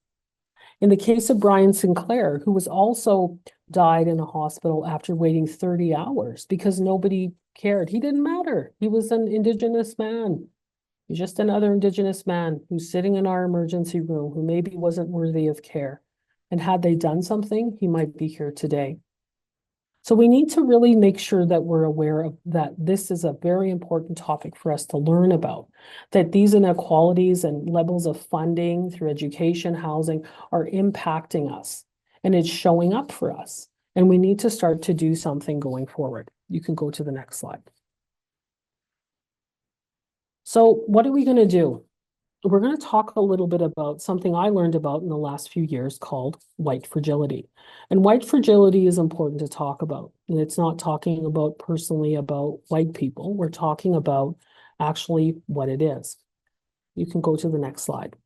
In the case of Brian Sinclair, who was also died in a hospital after waiting 30 hours because nobody cared. He didn't matter. He was an Indigenous man. He's just another Indigenous man who's sitting in our emergency room who maybe wasn't worthy of care. And had they done something, he might be here today. So we need to really make sure that we're aware of that. This is a very important topic for us to learn about, that these inequalities and levels of funding through education, housing are impacting us and it's showing up for us. And we need to start to do something going forward. You can go to the next slide. So what are we going to do? We're going to talk a little bit about something I learned about in the last few years called white fragility. And white fragility is important to talk about. And it's not talking about personally about white people. We're talking about actually what it is. You can go to the next slide.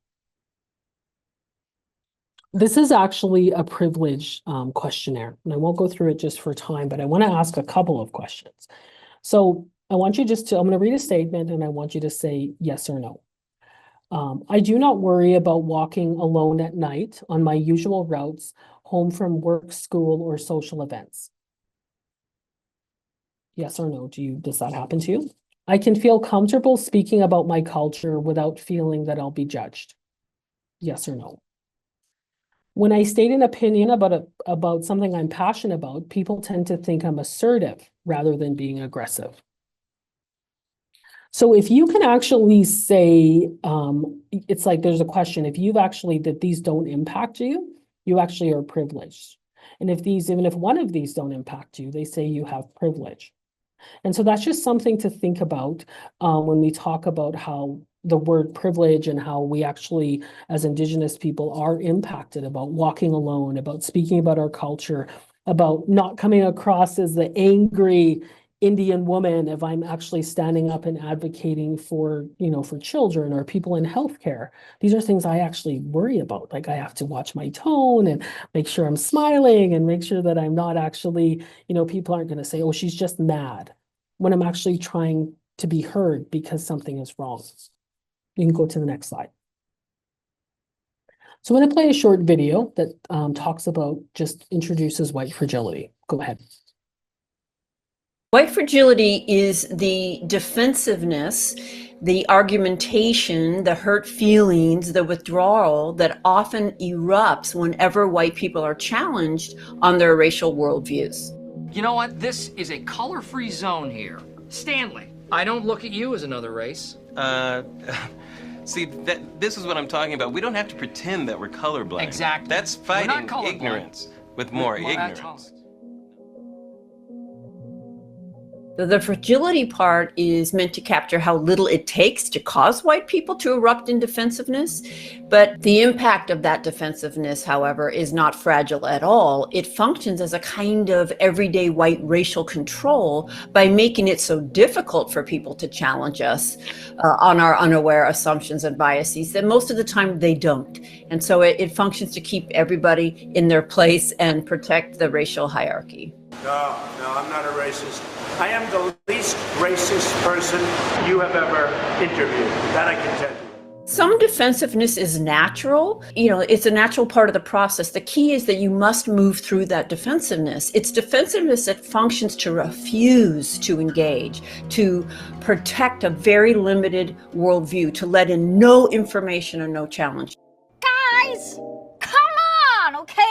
This is actually a privilege questionnaire. And I won't go through it just for time, but I want to ask a couple of questions. So I want you I'm going to read a statement and I want you to say yes or no. I do not worry about walking alone at night on my usual routes home from work, school, or social events. Yes or no? Does that happen to you? I can feel comfortable speaking about my culture without feeling that I'll be judged. Yes or no? When I state an opinion about something I'm passionate about, people tend to think I'm assertive rather than being aggressive. So if you can actually say, it's like there's a question, if you've actually, that these don't impact you, you actually are privileged. And even if one of these don't impact you, they say you have privilege. And so that's just something to think about when we talk about how the word privilege and how we actually, as Indigenous people, are impacted about walking alone, about speaking about our culture, about not coming across as the angry Indian woman if I'm actually standing up and advocating for, for children or people in healthcare. These are things I actually worry about. Like I have to watch my tone and make sure I'm smiling and make sure that I'm not actually, people aren't going to say, oh, she's just mad, when I'm actually trying to be heard because something is wrong. You can go to the next slide. So I'm going to play a short video that just introduces white fragility. Go ahead. White fragility is the defensiveness, the argumentation, the hurt feelings, the withdrawal that often erupts whenever white people are challenged on their racial worldviews. You know what? This is a color-free zone here. Stanley, I don't look at you as another race. See, this is what I'm talking about. We don't have to pretend that we're colorblind. Exactly. That's fighting ignorance. with more ignorance. The fragility part is meant to capture how little it takes to cause white people to erupt in defensiveness. But the impact of that defensiveness, however, is not fragile at all. It functions as a kind of everyday white racial control by making it so difficult for people to challenge us on our unaware assumptions and biases that most of the time they don't. And so it functions to keep everybody in their place and protect the racial hierarchy. No, I'm not a racist. I am the least racist person you have ever interviewed. That I can tell you. Some defensiveness is natural. It's a natural part of the process. The key is that you must move through that defensiveness. It's defensiveness that functions to refuse to engage, to protect a very limited worldview, to let in no information or no challenge. Guys, come on, okay?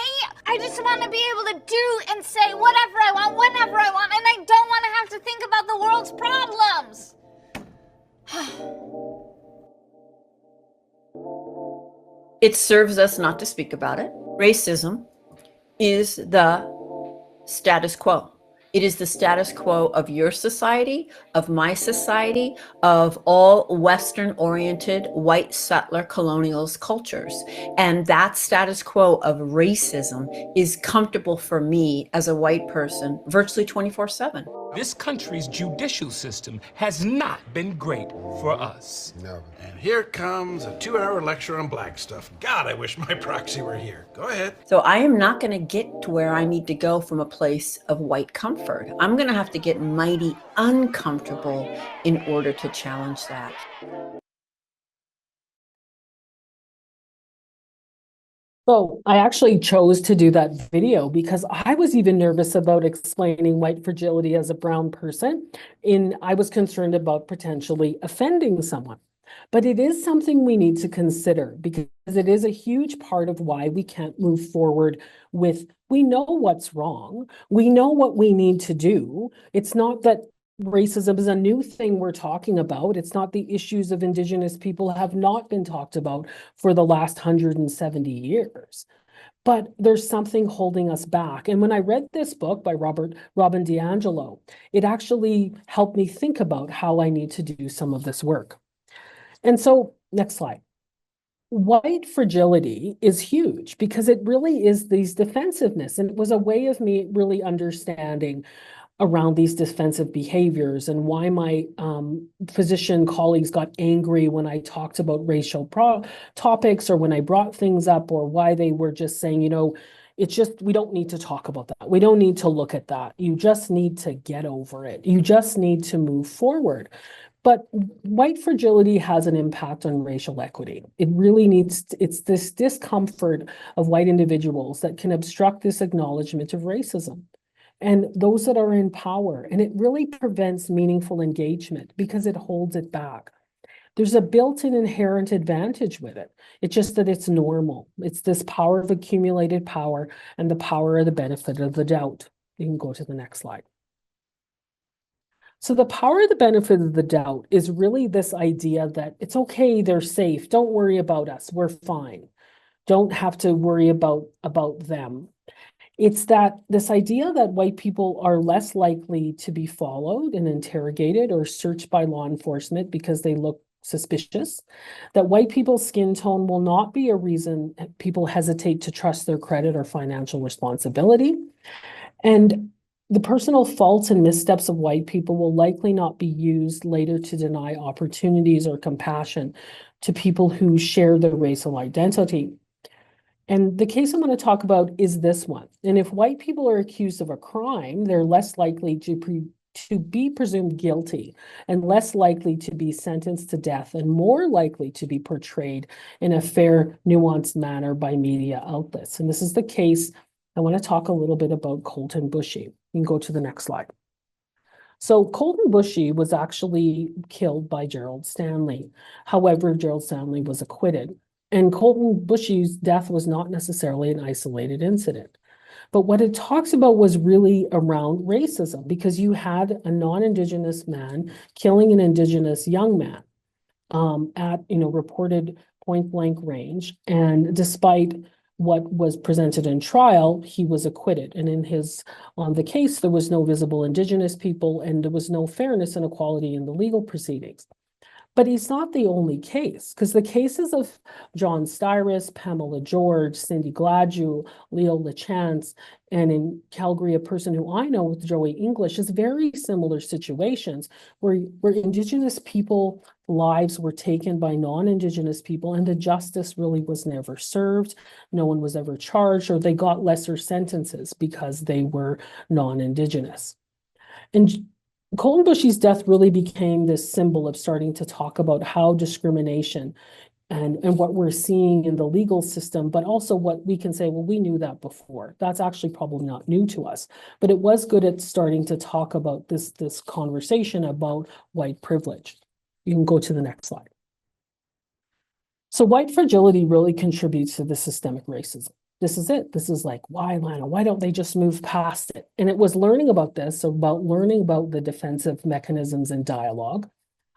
I just want to be able to do and say whatever I want, whenever I want, and I don't want to have to think about the world's problems. It serves us not to speak about it. Racism is the status quo. It is the status quo of your society, of my society, of all Western-oriented white settler colonialist cultures. And that status quo of racism is comfortable for me as a white person virtually 24/7. This country's judicial system has not been great for us. No. And here comes a 2-hour lecture on black stuff. God, I wish my proxy were here. Go ahead. So I am not going to get to where I need to go from a place of white comfort. I'm going to have to get mighty uncomfortable in order to challenge that. So I actually chose to do that video because I was even nervous about explaining white fragility as a brown person. I was concerned about potentially offending someone. But it is something we need to consider because it is a huge part of why we can't move forward with, we know what's wrong. We know what we need to do. It's not that racism is a new thing we're talking about. It's not the issues of Indigenous people have not been talked about for the last 170 years. But there's something holding us back. And when I read this book by Robin DiAngelo, it actually helped me think about how I need to do some of this work. And so, next slide. White fragility is huge because it really is these defensiveness. And it was a way of me really understanding around these defensive behaviors and why my physician colleagues got angry when I talked about racial topics or when I brought things up, or why they were just saying, it's just, we don't need to talk about that. We don't need to look at that. You just need to get over it. You just need to move forward. But white fragility has an impact on racial equity. It really it's this discomfort of white individuals that can obstruct this acknowledgement of racism and those that are in power. And it really prevents meaningful engagement because it holds it back. There's a built-in inherent advantage with it. It's just that it's normal. It's this power of accumulated power and the power of the benefit of the doubt. You can go to the next slide. So the power of the benefit of the doubt is really this idea that it's okay, they're safe, don't worry about us, we're fine. Don't have to worry about them. It's this idea that white people are less likely to be followed and interrogated or searched by law enforcement because they look suspicious, that white people's skin tone will not be a reason people hesitate to trust their credit or financial responsibility. And the personal faults and missteps of white people will likely not be used later to deny opportunities or compassion to people who share their racial identity. And the case I'm going to talk about is this one. And if white people are accused of a crime, they're less likely to be presumed guilty and less likely to be sentenced to death and more likely to be portrayed in a fair, nuanced manner by media outlets. And this is the case. I want to talk a little bit about Colten Bushy. You can go to the next slide. So Colten Bushy was actually killed by Gerald Stanley. However, Gerald Stanley was acquitted. And Colten Bushy's death was not necessarily an isolated incident. But what it talks about was really around racism, because you had a non-Indigenous man killing an Indigenous young man at reported point blank range. And despite what was presented in trial, he was acquitted. And in his, on the case, there was no visible Indigenous people and there was no fairness and equality in the legal proceedings. But he's not the only case, because the cases of John Styrus, Pamela George, Cindy Gladue, Leo LaChance, and in Calgary, a person who I know with Joey English, is very similar situations where Indigenous people lives were taken by non-Indigenous people and the justice really was never served. No one was ever charged, or they got lesser sentences because they were non-Indigenous. And Colin Bushy's death really became this symbol of starting to talk about how discrimination and what we're seeing in the legal system, but also what we can say, well, we knew that before. That's actually probably not new to us, but it was good at starting to talk about this conversation about white privilege. You can go to the next slide. So white fragility really contributes to the systemic racism. This is it. This is like, why, Lana? Why don't they just move past it? And it was learning about this, about learning about the defensive mechanisms in dialogue,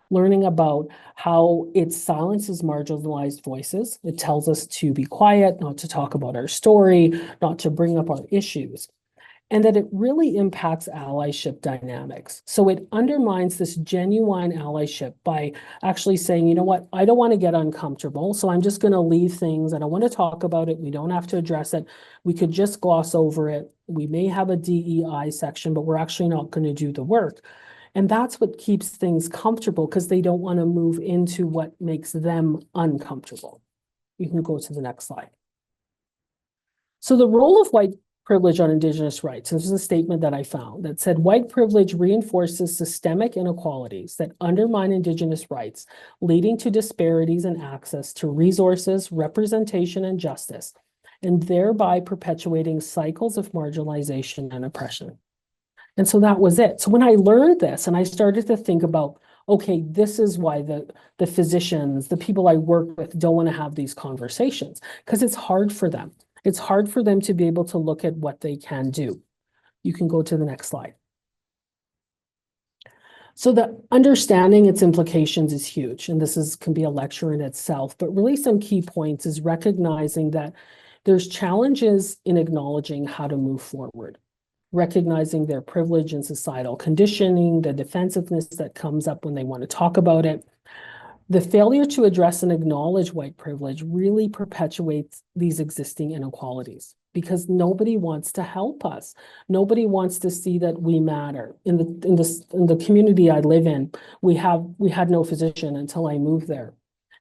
learning about how it silences marginalized voices. It tells us to be quiet, not to talk about our story, not to bring up our issues, and that it really impacts allyship dynamics. So it undermines this genuine allyship by actually saying, you know what, I don't want to get uncomfortable, so I'm just going to leave things. I don't want to talk about it. We don't have to address it. We could just gloss over it. We may have a DEI section, but we're actually not going to do the work. And that's what keeps things comfortable, because they don't want to move into what makes them uncomfortable. You can go to the next slide. So the role of white privilege on Indigenous rights. This is a statement that I found that said, white privilege reinforces systemic inequalities that undermine Indigenous rights, leading to disparities in access to resources, representation, and justice, and thereby perpetuating cycles of marginalization and oppression. And so that was it. So when I learned this and I started to think about, okay, this is why the physicians, the people I work with don't want to have these conversations, because it's hard for them. It's hard for them to be able to look at what they can do. You can go to the next slide. So the understanding its implications is huge, and this can be a lecture in itself, but really some key points is recognizing that there's challenges in acknowledging how to move forward, recognizing their privilege and societal conditioning, the defensiveness that comes up when they want to talk about it. The failure to address and acknowledge white privilege really perpetuates these existing inequalities, because nobody wants to help us. Nobody wants to see that we matter. In the community I live in, we had no physician until I moved there.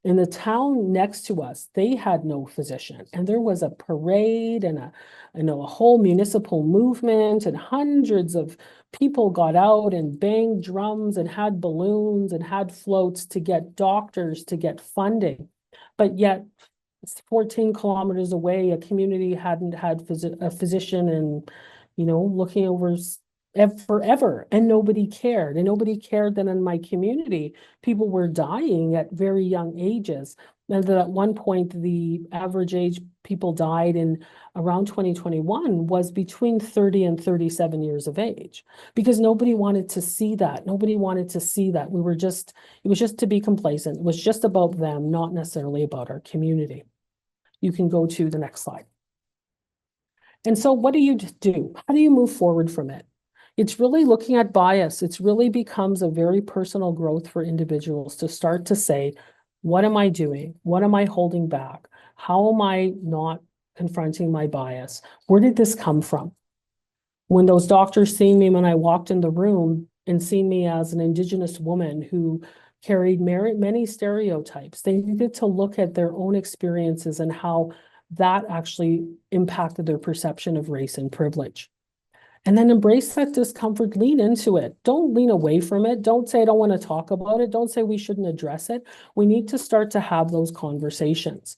In the town next to us, they had no physician, and there was a parade and a whole municipal movement, and hundreds of people got out and banged drums and had balloons and had floats to get doctors to get funding. But yet 14 kilometers away, a community hadn't had a physician and, looking over forever, and nobody cared. And nobody cared that in my community, people were dying at very young ages. And that at one point, the average age people died in around 2021 was between 30 and 37 years of age, because nobody wanted to see that. Nobody wanted to see that. It was just to be complacent. It was just about them, not necessarily about our community. You can go to the next slide. And so what do you do? How do you move forward from it? It's really looking at bias. It really becomes a very personal growth for individuals to start to say, what am I doing? What am I holding back? How am I not confronting my bias? Where did this come from? When those doctors seen me when I walked in the room and seen me as an Indigenous woman who carried many stereotypes, they needed to look at their own experiences and how that actually impacted their perception of race and privilege. And then embrace that discomfort, lean into it. Don't lean away from it. Don't say, I don't want to talk about it. Don't say we shouldn't address it. We need to start to have those conversations.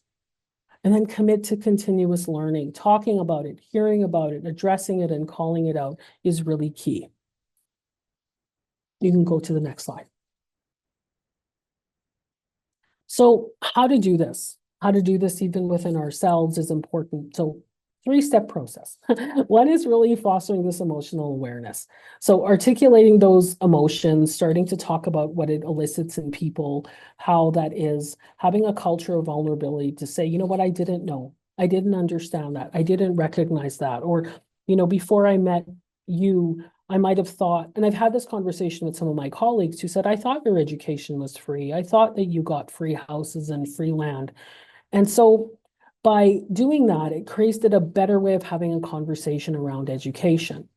And then commit to continuous learning. Talking about it, hearing about it, addressing it, and calling it out is really key. You can go to the next slide. So how to do this? How to do this even within ourselves is important. So 3-step process. One is really fostering this emotional awareness. So articulating those emotions, starting to talk about what it elicits in people, how that is, having a culture of vulnerability to say, you know what, I didn't know. I didn't understand that. I didn't recognize that. Or, before I met you, I might have thought, and I've had this conversation with some of my colleagues who said, I thought your education was free. I thought that you got free houses and free land. And so by doing that, it created a better way of having a conversation around education.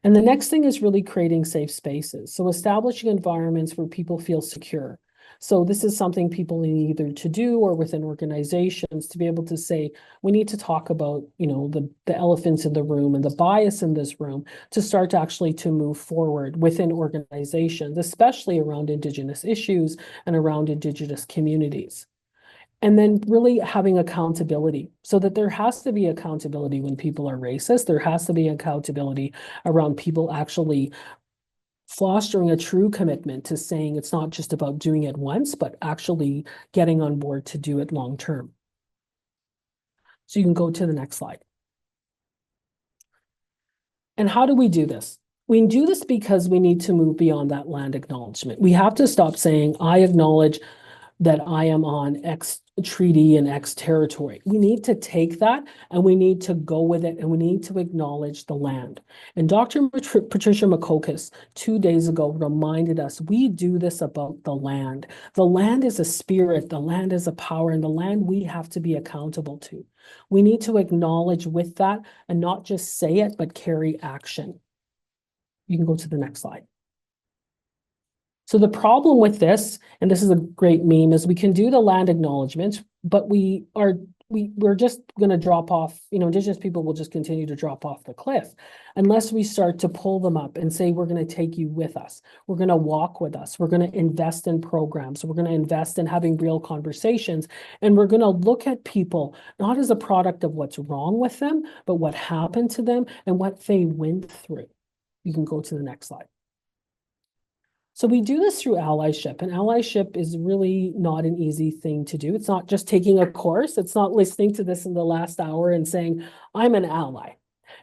And the next thing is really creating safe spaces. So establishing environments where people feel secure. So this is something people need either to do or within organizations to be able to say, we need to talk about, the elephants in the room and the bias in this room to start actually to move forward within organizations, especially around Indigenous issues and around Indigenous communities. And then really having accountability, so that there has to be accountability when people are racist. There has to be accountability around people actually fostering a true commitment to saying it's not just about doing it once, but actually getting on board to do it long term. So you can go to the next slide. And how do we do this? We do this because we need to move beyond that land acknowledgement. We have to stop saying, I acknowledge that I am on X treaty and X territory. We need to take that and we need to go with it and we need to acknowledge the land. And Dr. Patricia Makokis 2 days ago reminded us, we do this about the land. The land is a spirit, the land is a power, and the land we have to be accountable to. We need to acknowledge with that and not just say it, but carry action. You can go to the next slide. So the problem with this, and this is a great meme, is we can do the land acknowledgement, but we're just going to drop off, Indigenous people will just continue to drop off the cliff unless we start to pull them up and say, we're going to take you with us. We're going to walk with us. We're going to invest in programs. We're going to invest in having real conversations. And we're going to look at people not as a product of what's wrong with them, but what happened to them and what they went through. You can go to the next slide. So we do this through allyship, and allyship is really not an easy thing to do. It's not just taking a course. It's not listening to this in the last hour and saying, I'm an ally.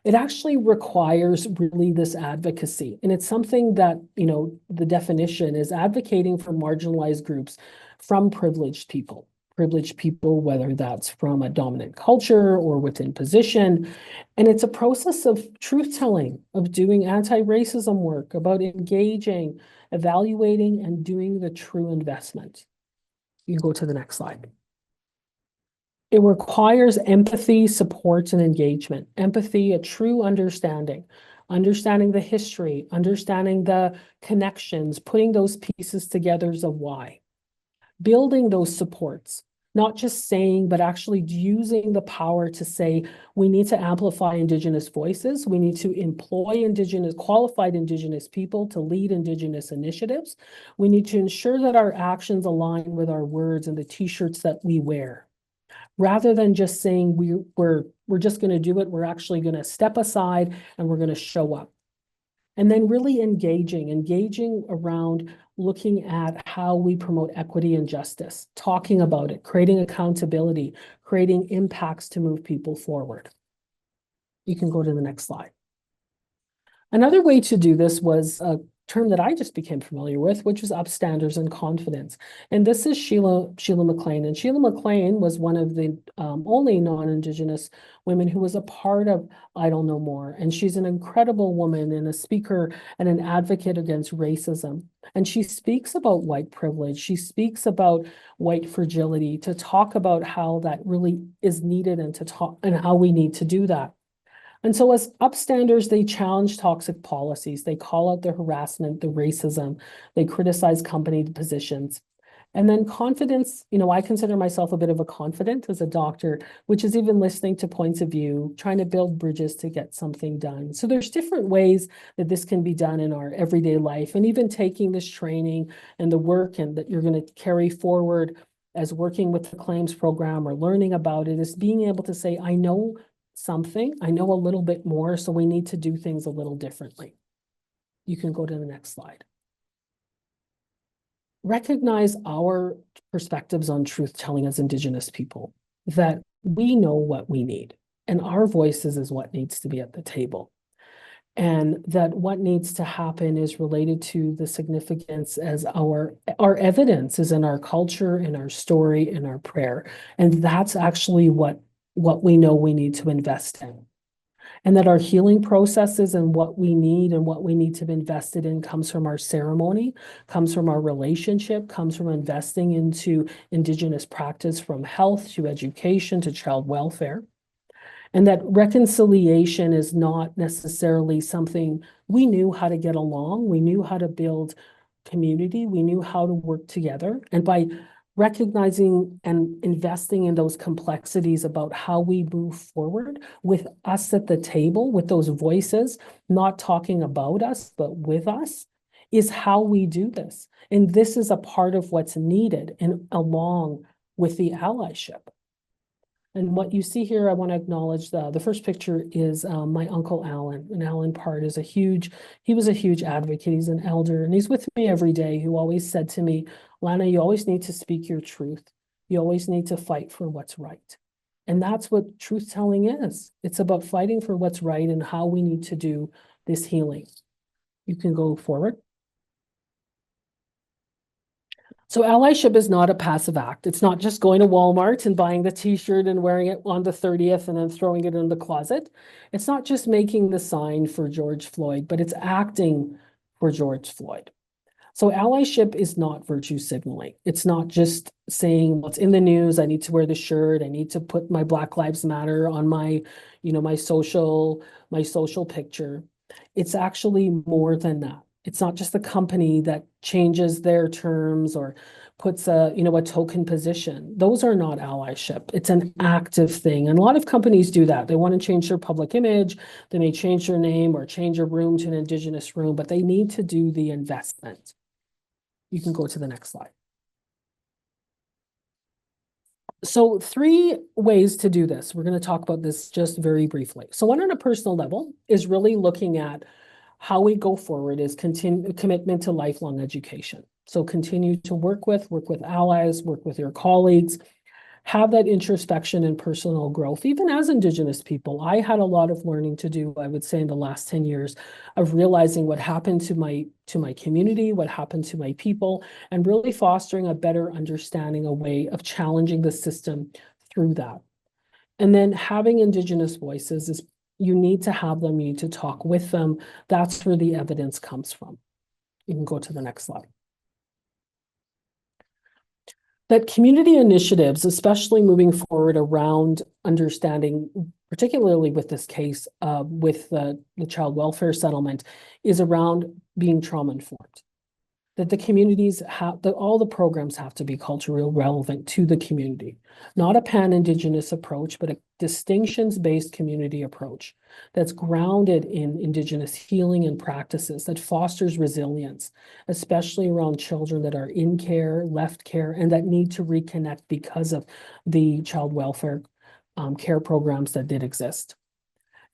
It actually requires really this advocacy. And it's something that, the definition is advocating for marginalized groups from privileged people, whether that's from a dominant culture or within position. And it's a process of truth-telling, of doing anti-racism work, about engaging, evaluating, and doing the true investment. You can go to the next slide. It requires empathy, support, and engagement. Empathy, a true understanding the history, understanding the connections, putting those pieces together as a why. Building those supports, not just saying, but actually using the power to say, we need to amplify Indigenous voices. We need to employ qualified Indigenous people to lead Indigenous initiatives. We need to ensure that our actions align with our words and the t-shirts that we wear. Rather than just saying we're just going to do it, we're actually going to step aside and we're going to show up. And then really engaging around looking at how we promote equity and justice, talking about it, creating accountability, creating impacts to move people forward. You can go to the next slide. Another way to do this was a term that I just became familiar with, which was upstanders and confidence. And this is Sheila McLean. And Sheila McLean was one of the only non-Indigenous women who was a part of Idle No More. And she's an incredible woman and a speaker and an advocate against racism. And she speaks about white privilege. She speaks about white fragility, to talk about how that really is needed and how we need to do that. And so as upstanders, they challenge toxic policies. They call out the harassment, the racism. They criticize company positions. And then confidence, I consider myself a bit of a confident as a doctor, which is even listening to points of view, trying to build bridges to get something done. So there's different ways that this can be done in our everyday life, and even taking this training and the work and that you're going to carry forward as working with the claims program or learning about it, is being able to say, I know something, I know a little bit more, so we need to do things a little differently. You can go to the next slide. Recognize our perspectives on truth-telling as Indigenous people, that we know what we need, and our voices is what needs to be at the table. And that what needs to happen is related to the significance as our evidence is in our culture, in our story, in our prayer. And that's actually what what we know we need to invest in. And that our healing processes and what we need to be invested in comes from our ceremony, comes from our relationship, comes from investing into Indigenous practice, from health to education to child welfare. And that reconciliation is not necessarily something we knew how to get along. We knew how to build community. We knew how to work together. And by recognizing and investing in those complexities about how we move forward with us at the table, with those voices, not talking about us, but with us, is how we do this. And this is a part of what's needed and along with the allyship. And what you see here, I want to acknowledge the first picture is my uncle Alan. And Alan Part is he was a huge advocate. He's an elder and he's with me every day, who always said to me, Lana, you always need to speak your truth. You always need to fight for what's right. And that's what truth telling is. It's about fighting for what's right and how we need to do this healing. You can go forward. So allyship is not a passive act. It's not just going to Walmart and buying the t-shirt and wearing it on the 30th and then throwing it in the closet. It's not just making the sign for George Floyd, but it's acting for George Floyd. So allyship is not virtue signaling. It's not just saying what's in the news. I need to wear the shirt. I need to put my Black Lives Matter on my, my social picture. It's actually more than that. It's not just the company that changes their terms or puts a token position. Those are not allyship. It's an active thing. And a lot of companies do that. They want to change their public image. They may change their name or change a room to an Indigenous room, but they need to do the investment. You can go to the next slide. So 3 ways to do this. We're going to talk about this just very briefly. So one on a personal level is really looking at how we go forward is commitment to lifelong education. So continue to work with allies, work with your colleagues, have that introspection and personal growth. Even as Indigenous people, I had a lot of learning to do, I would say, in the last 10 years of realizing what happened to my community, what happened to my people, and really fostering a better understanding, a way of challenging the system through that. And then having Indigenous voices is, you need to have them, you need to talk with them. That's where the evidence comes from. You can go to the next slide. That community initiatives, especially moving forward around understanding, particularly with this case, with the child welfare settlement, is around being trauma-informed. That the communities have, that all the programs have to be culturally relevant to the community. Not a pan-Indigenous approach, but a distinctions-based community approach that's grounded in Indigenous healing and practices, that fosters resilience, especially around children that are in care, left care, and that need to reconnect because of the child welfare care programs that did exist.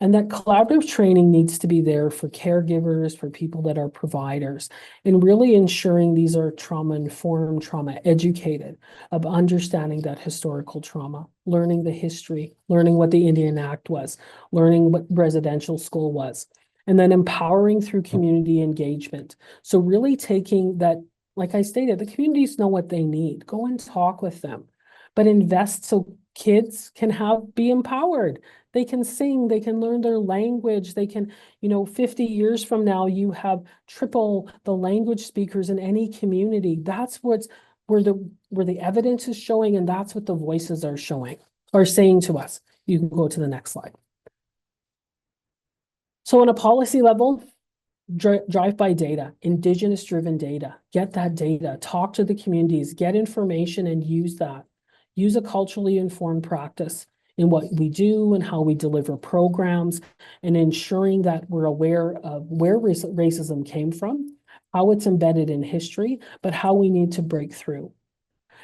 And that collaborative training needs to be there for caregivers, for people that are providers, and really ensuring these are trauma-informed, trauma-educated, of understanding that historical trauma, learning the history, learning what the Indian Act was, learning what residential school was, and then empowering through community engagement. So really taking that, like I stated, the communities know what they need. Go and talk with them, but invest so kids can be empowered. They can sing, they can learn their language, they can, 50 years from now, you have triple the language speakers in any community. That's where the evidence is showing, and that's what the voices are saying to us. You can go to the next slide. So on a policy level, drive by data, Indigenous-driven data, get that data, talk to the communities, get information and use that. Use a culturally informed practice in what we do and how we deliver programs, and ensuring that we're aware of where racism came from, how it's embedded in history, but how we need to break through.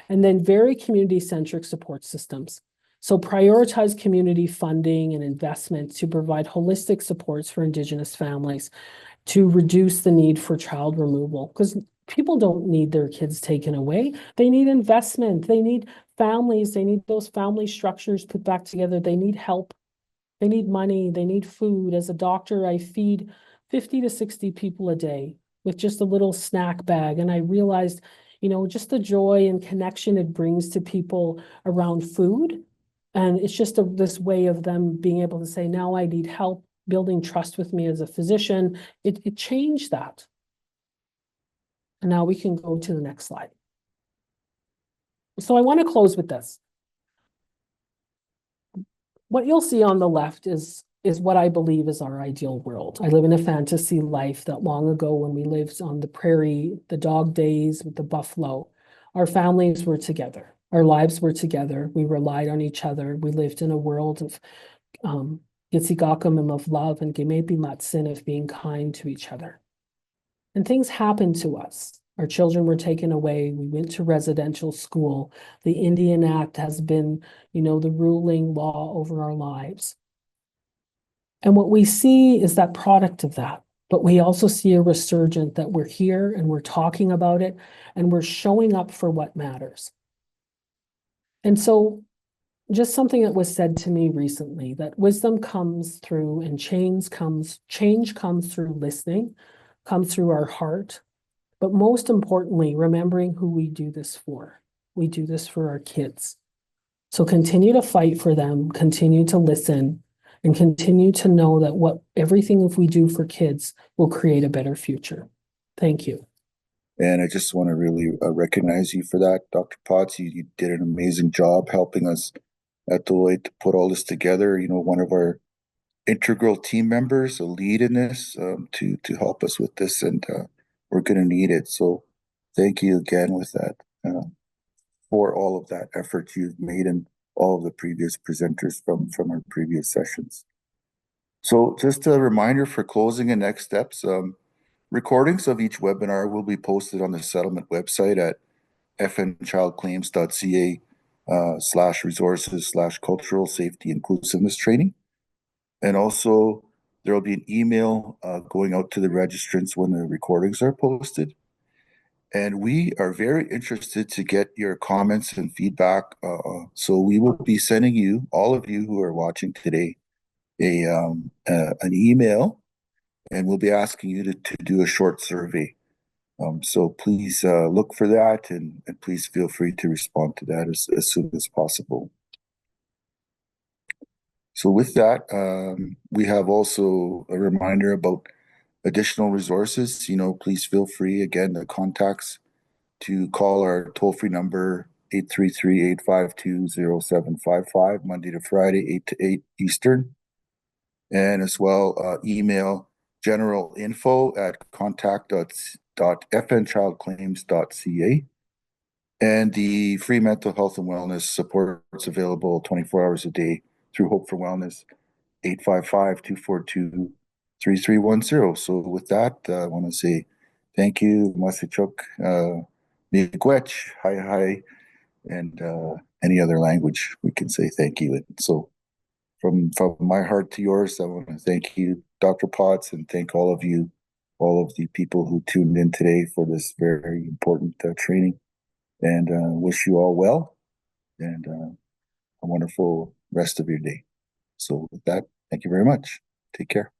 And then very community-centric support systems. So prioritize community funding and investment to provide holistic supports for Indigenous families, to reduce the need for child removal, because people don't need their kids taken away. They need investment. They need families. They need those family structures put back together. They need help. They need money. They need food. As a doctor, I feed 50 to 60 people a day with just a little snack bag. And I realized, just the joy and connection it brings to people around food And it's just this way of them being able to say, now I need help building trust with me as a physician. It changed that. And now we can go to the next slide. So I want to close with this. What you'll see on the left is what I believe is our ideal world. I live in a fantasy life that long ago, when we lived on the prairie, the dog days with the buffalo, our families were together. Our lives were together. We relied on each other. We lived in a world of Gitzigakamim, of love, and Gemepi Matsin, of being kind to each other. And things happened to us. Our children were taken away. We went to residential school. The Indian Act has been, the ruling law over our lives. And what we see is that product of that. But we also see a resurgent that we're here and we're talking about it and we're showing up for what matters. And so just something that was said to me recently, that wisdom comes through and change comes through listening, comes through our heart. But most importantly, remembering who we do this for. We do this for our kids. So continue to fight for them, continue to listen, and continue to know that everything if we do for kids will create a better future. Thank you. And I just want to really recognize you for that, Dr. Potts. You did an amazing job helping us at Deloitte to put all this together. One of our integral team members, a lead in this, to help us with this, and we're going to need it. So thank you again with that, for all of that effort you've made and all of the previous presenters from our previous sessions. So just a reminder for closing and next steps, recordings of each webinar will be posted on the settlement website at fnchildclaims.ca /resources/cultural safety inclusiveness training. And also there will be an email going out to the registrants when the recordings are posted. And we are very interested to get your comments and feedback. So we will be sending you, all of you who are watching today, an email, and we'll be asking you to do a short survey. So please look for that, and please feel free to respond to that as soon as possible. So with that, we have also a reminder about additional resources. Please feel free, again, the contacts, to call our toll-free number 833-852-0755, Monday to Friday, 8 to 8 Eastern. And as well, email generalinfo@contact.fnchildclaims.ca. And the free mental health and wellness support is available 24 hours a day through Hope for Wellness, 855-242-3310. So with that, I want to say thank you, Masichuk, Miigwech, hi, and any other language we can say thank you. And so from my heart to yours, I want to thank you, Dr. Potts, and thank all of you, all of the people who tuned in today for this very important training. And wish you all well and a wonderful rest of your day. So with that, thank you very much. Take care.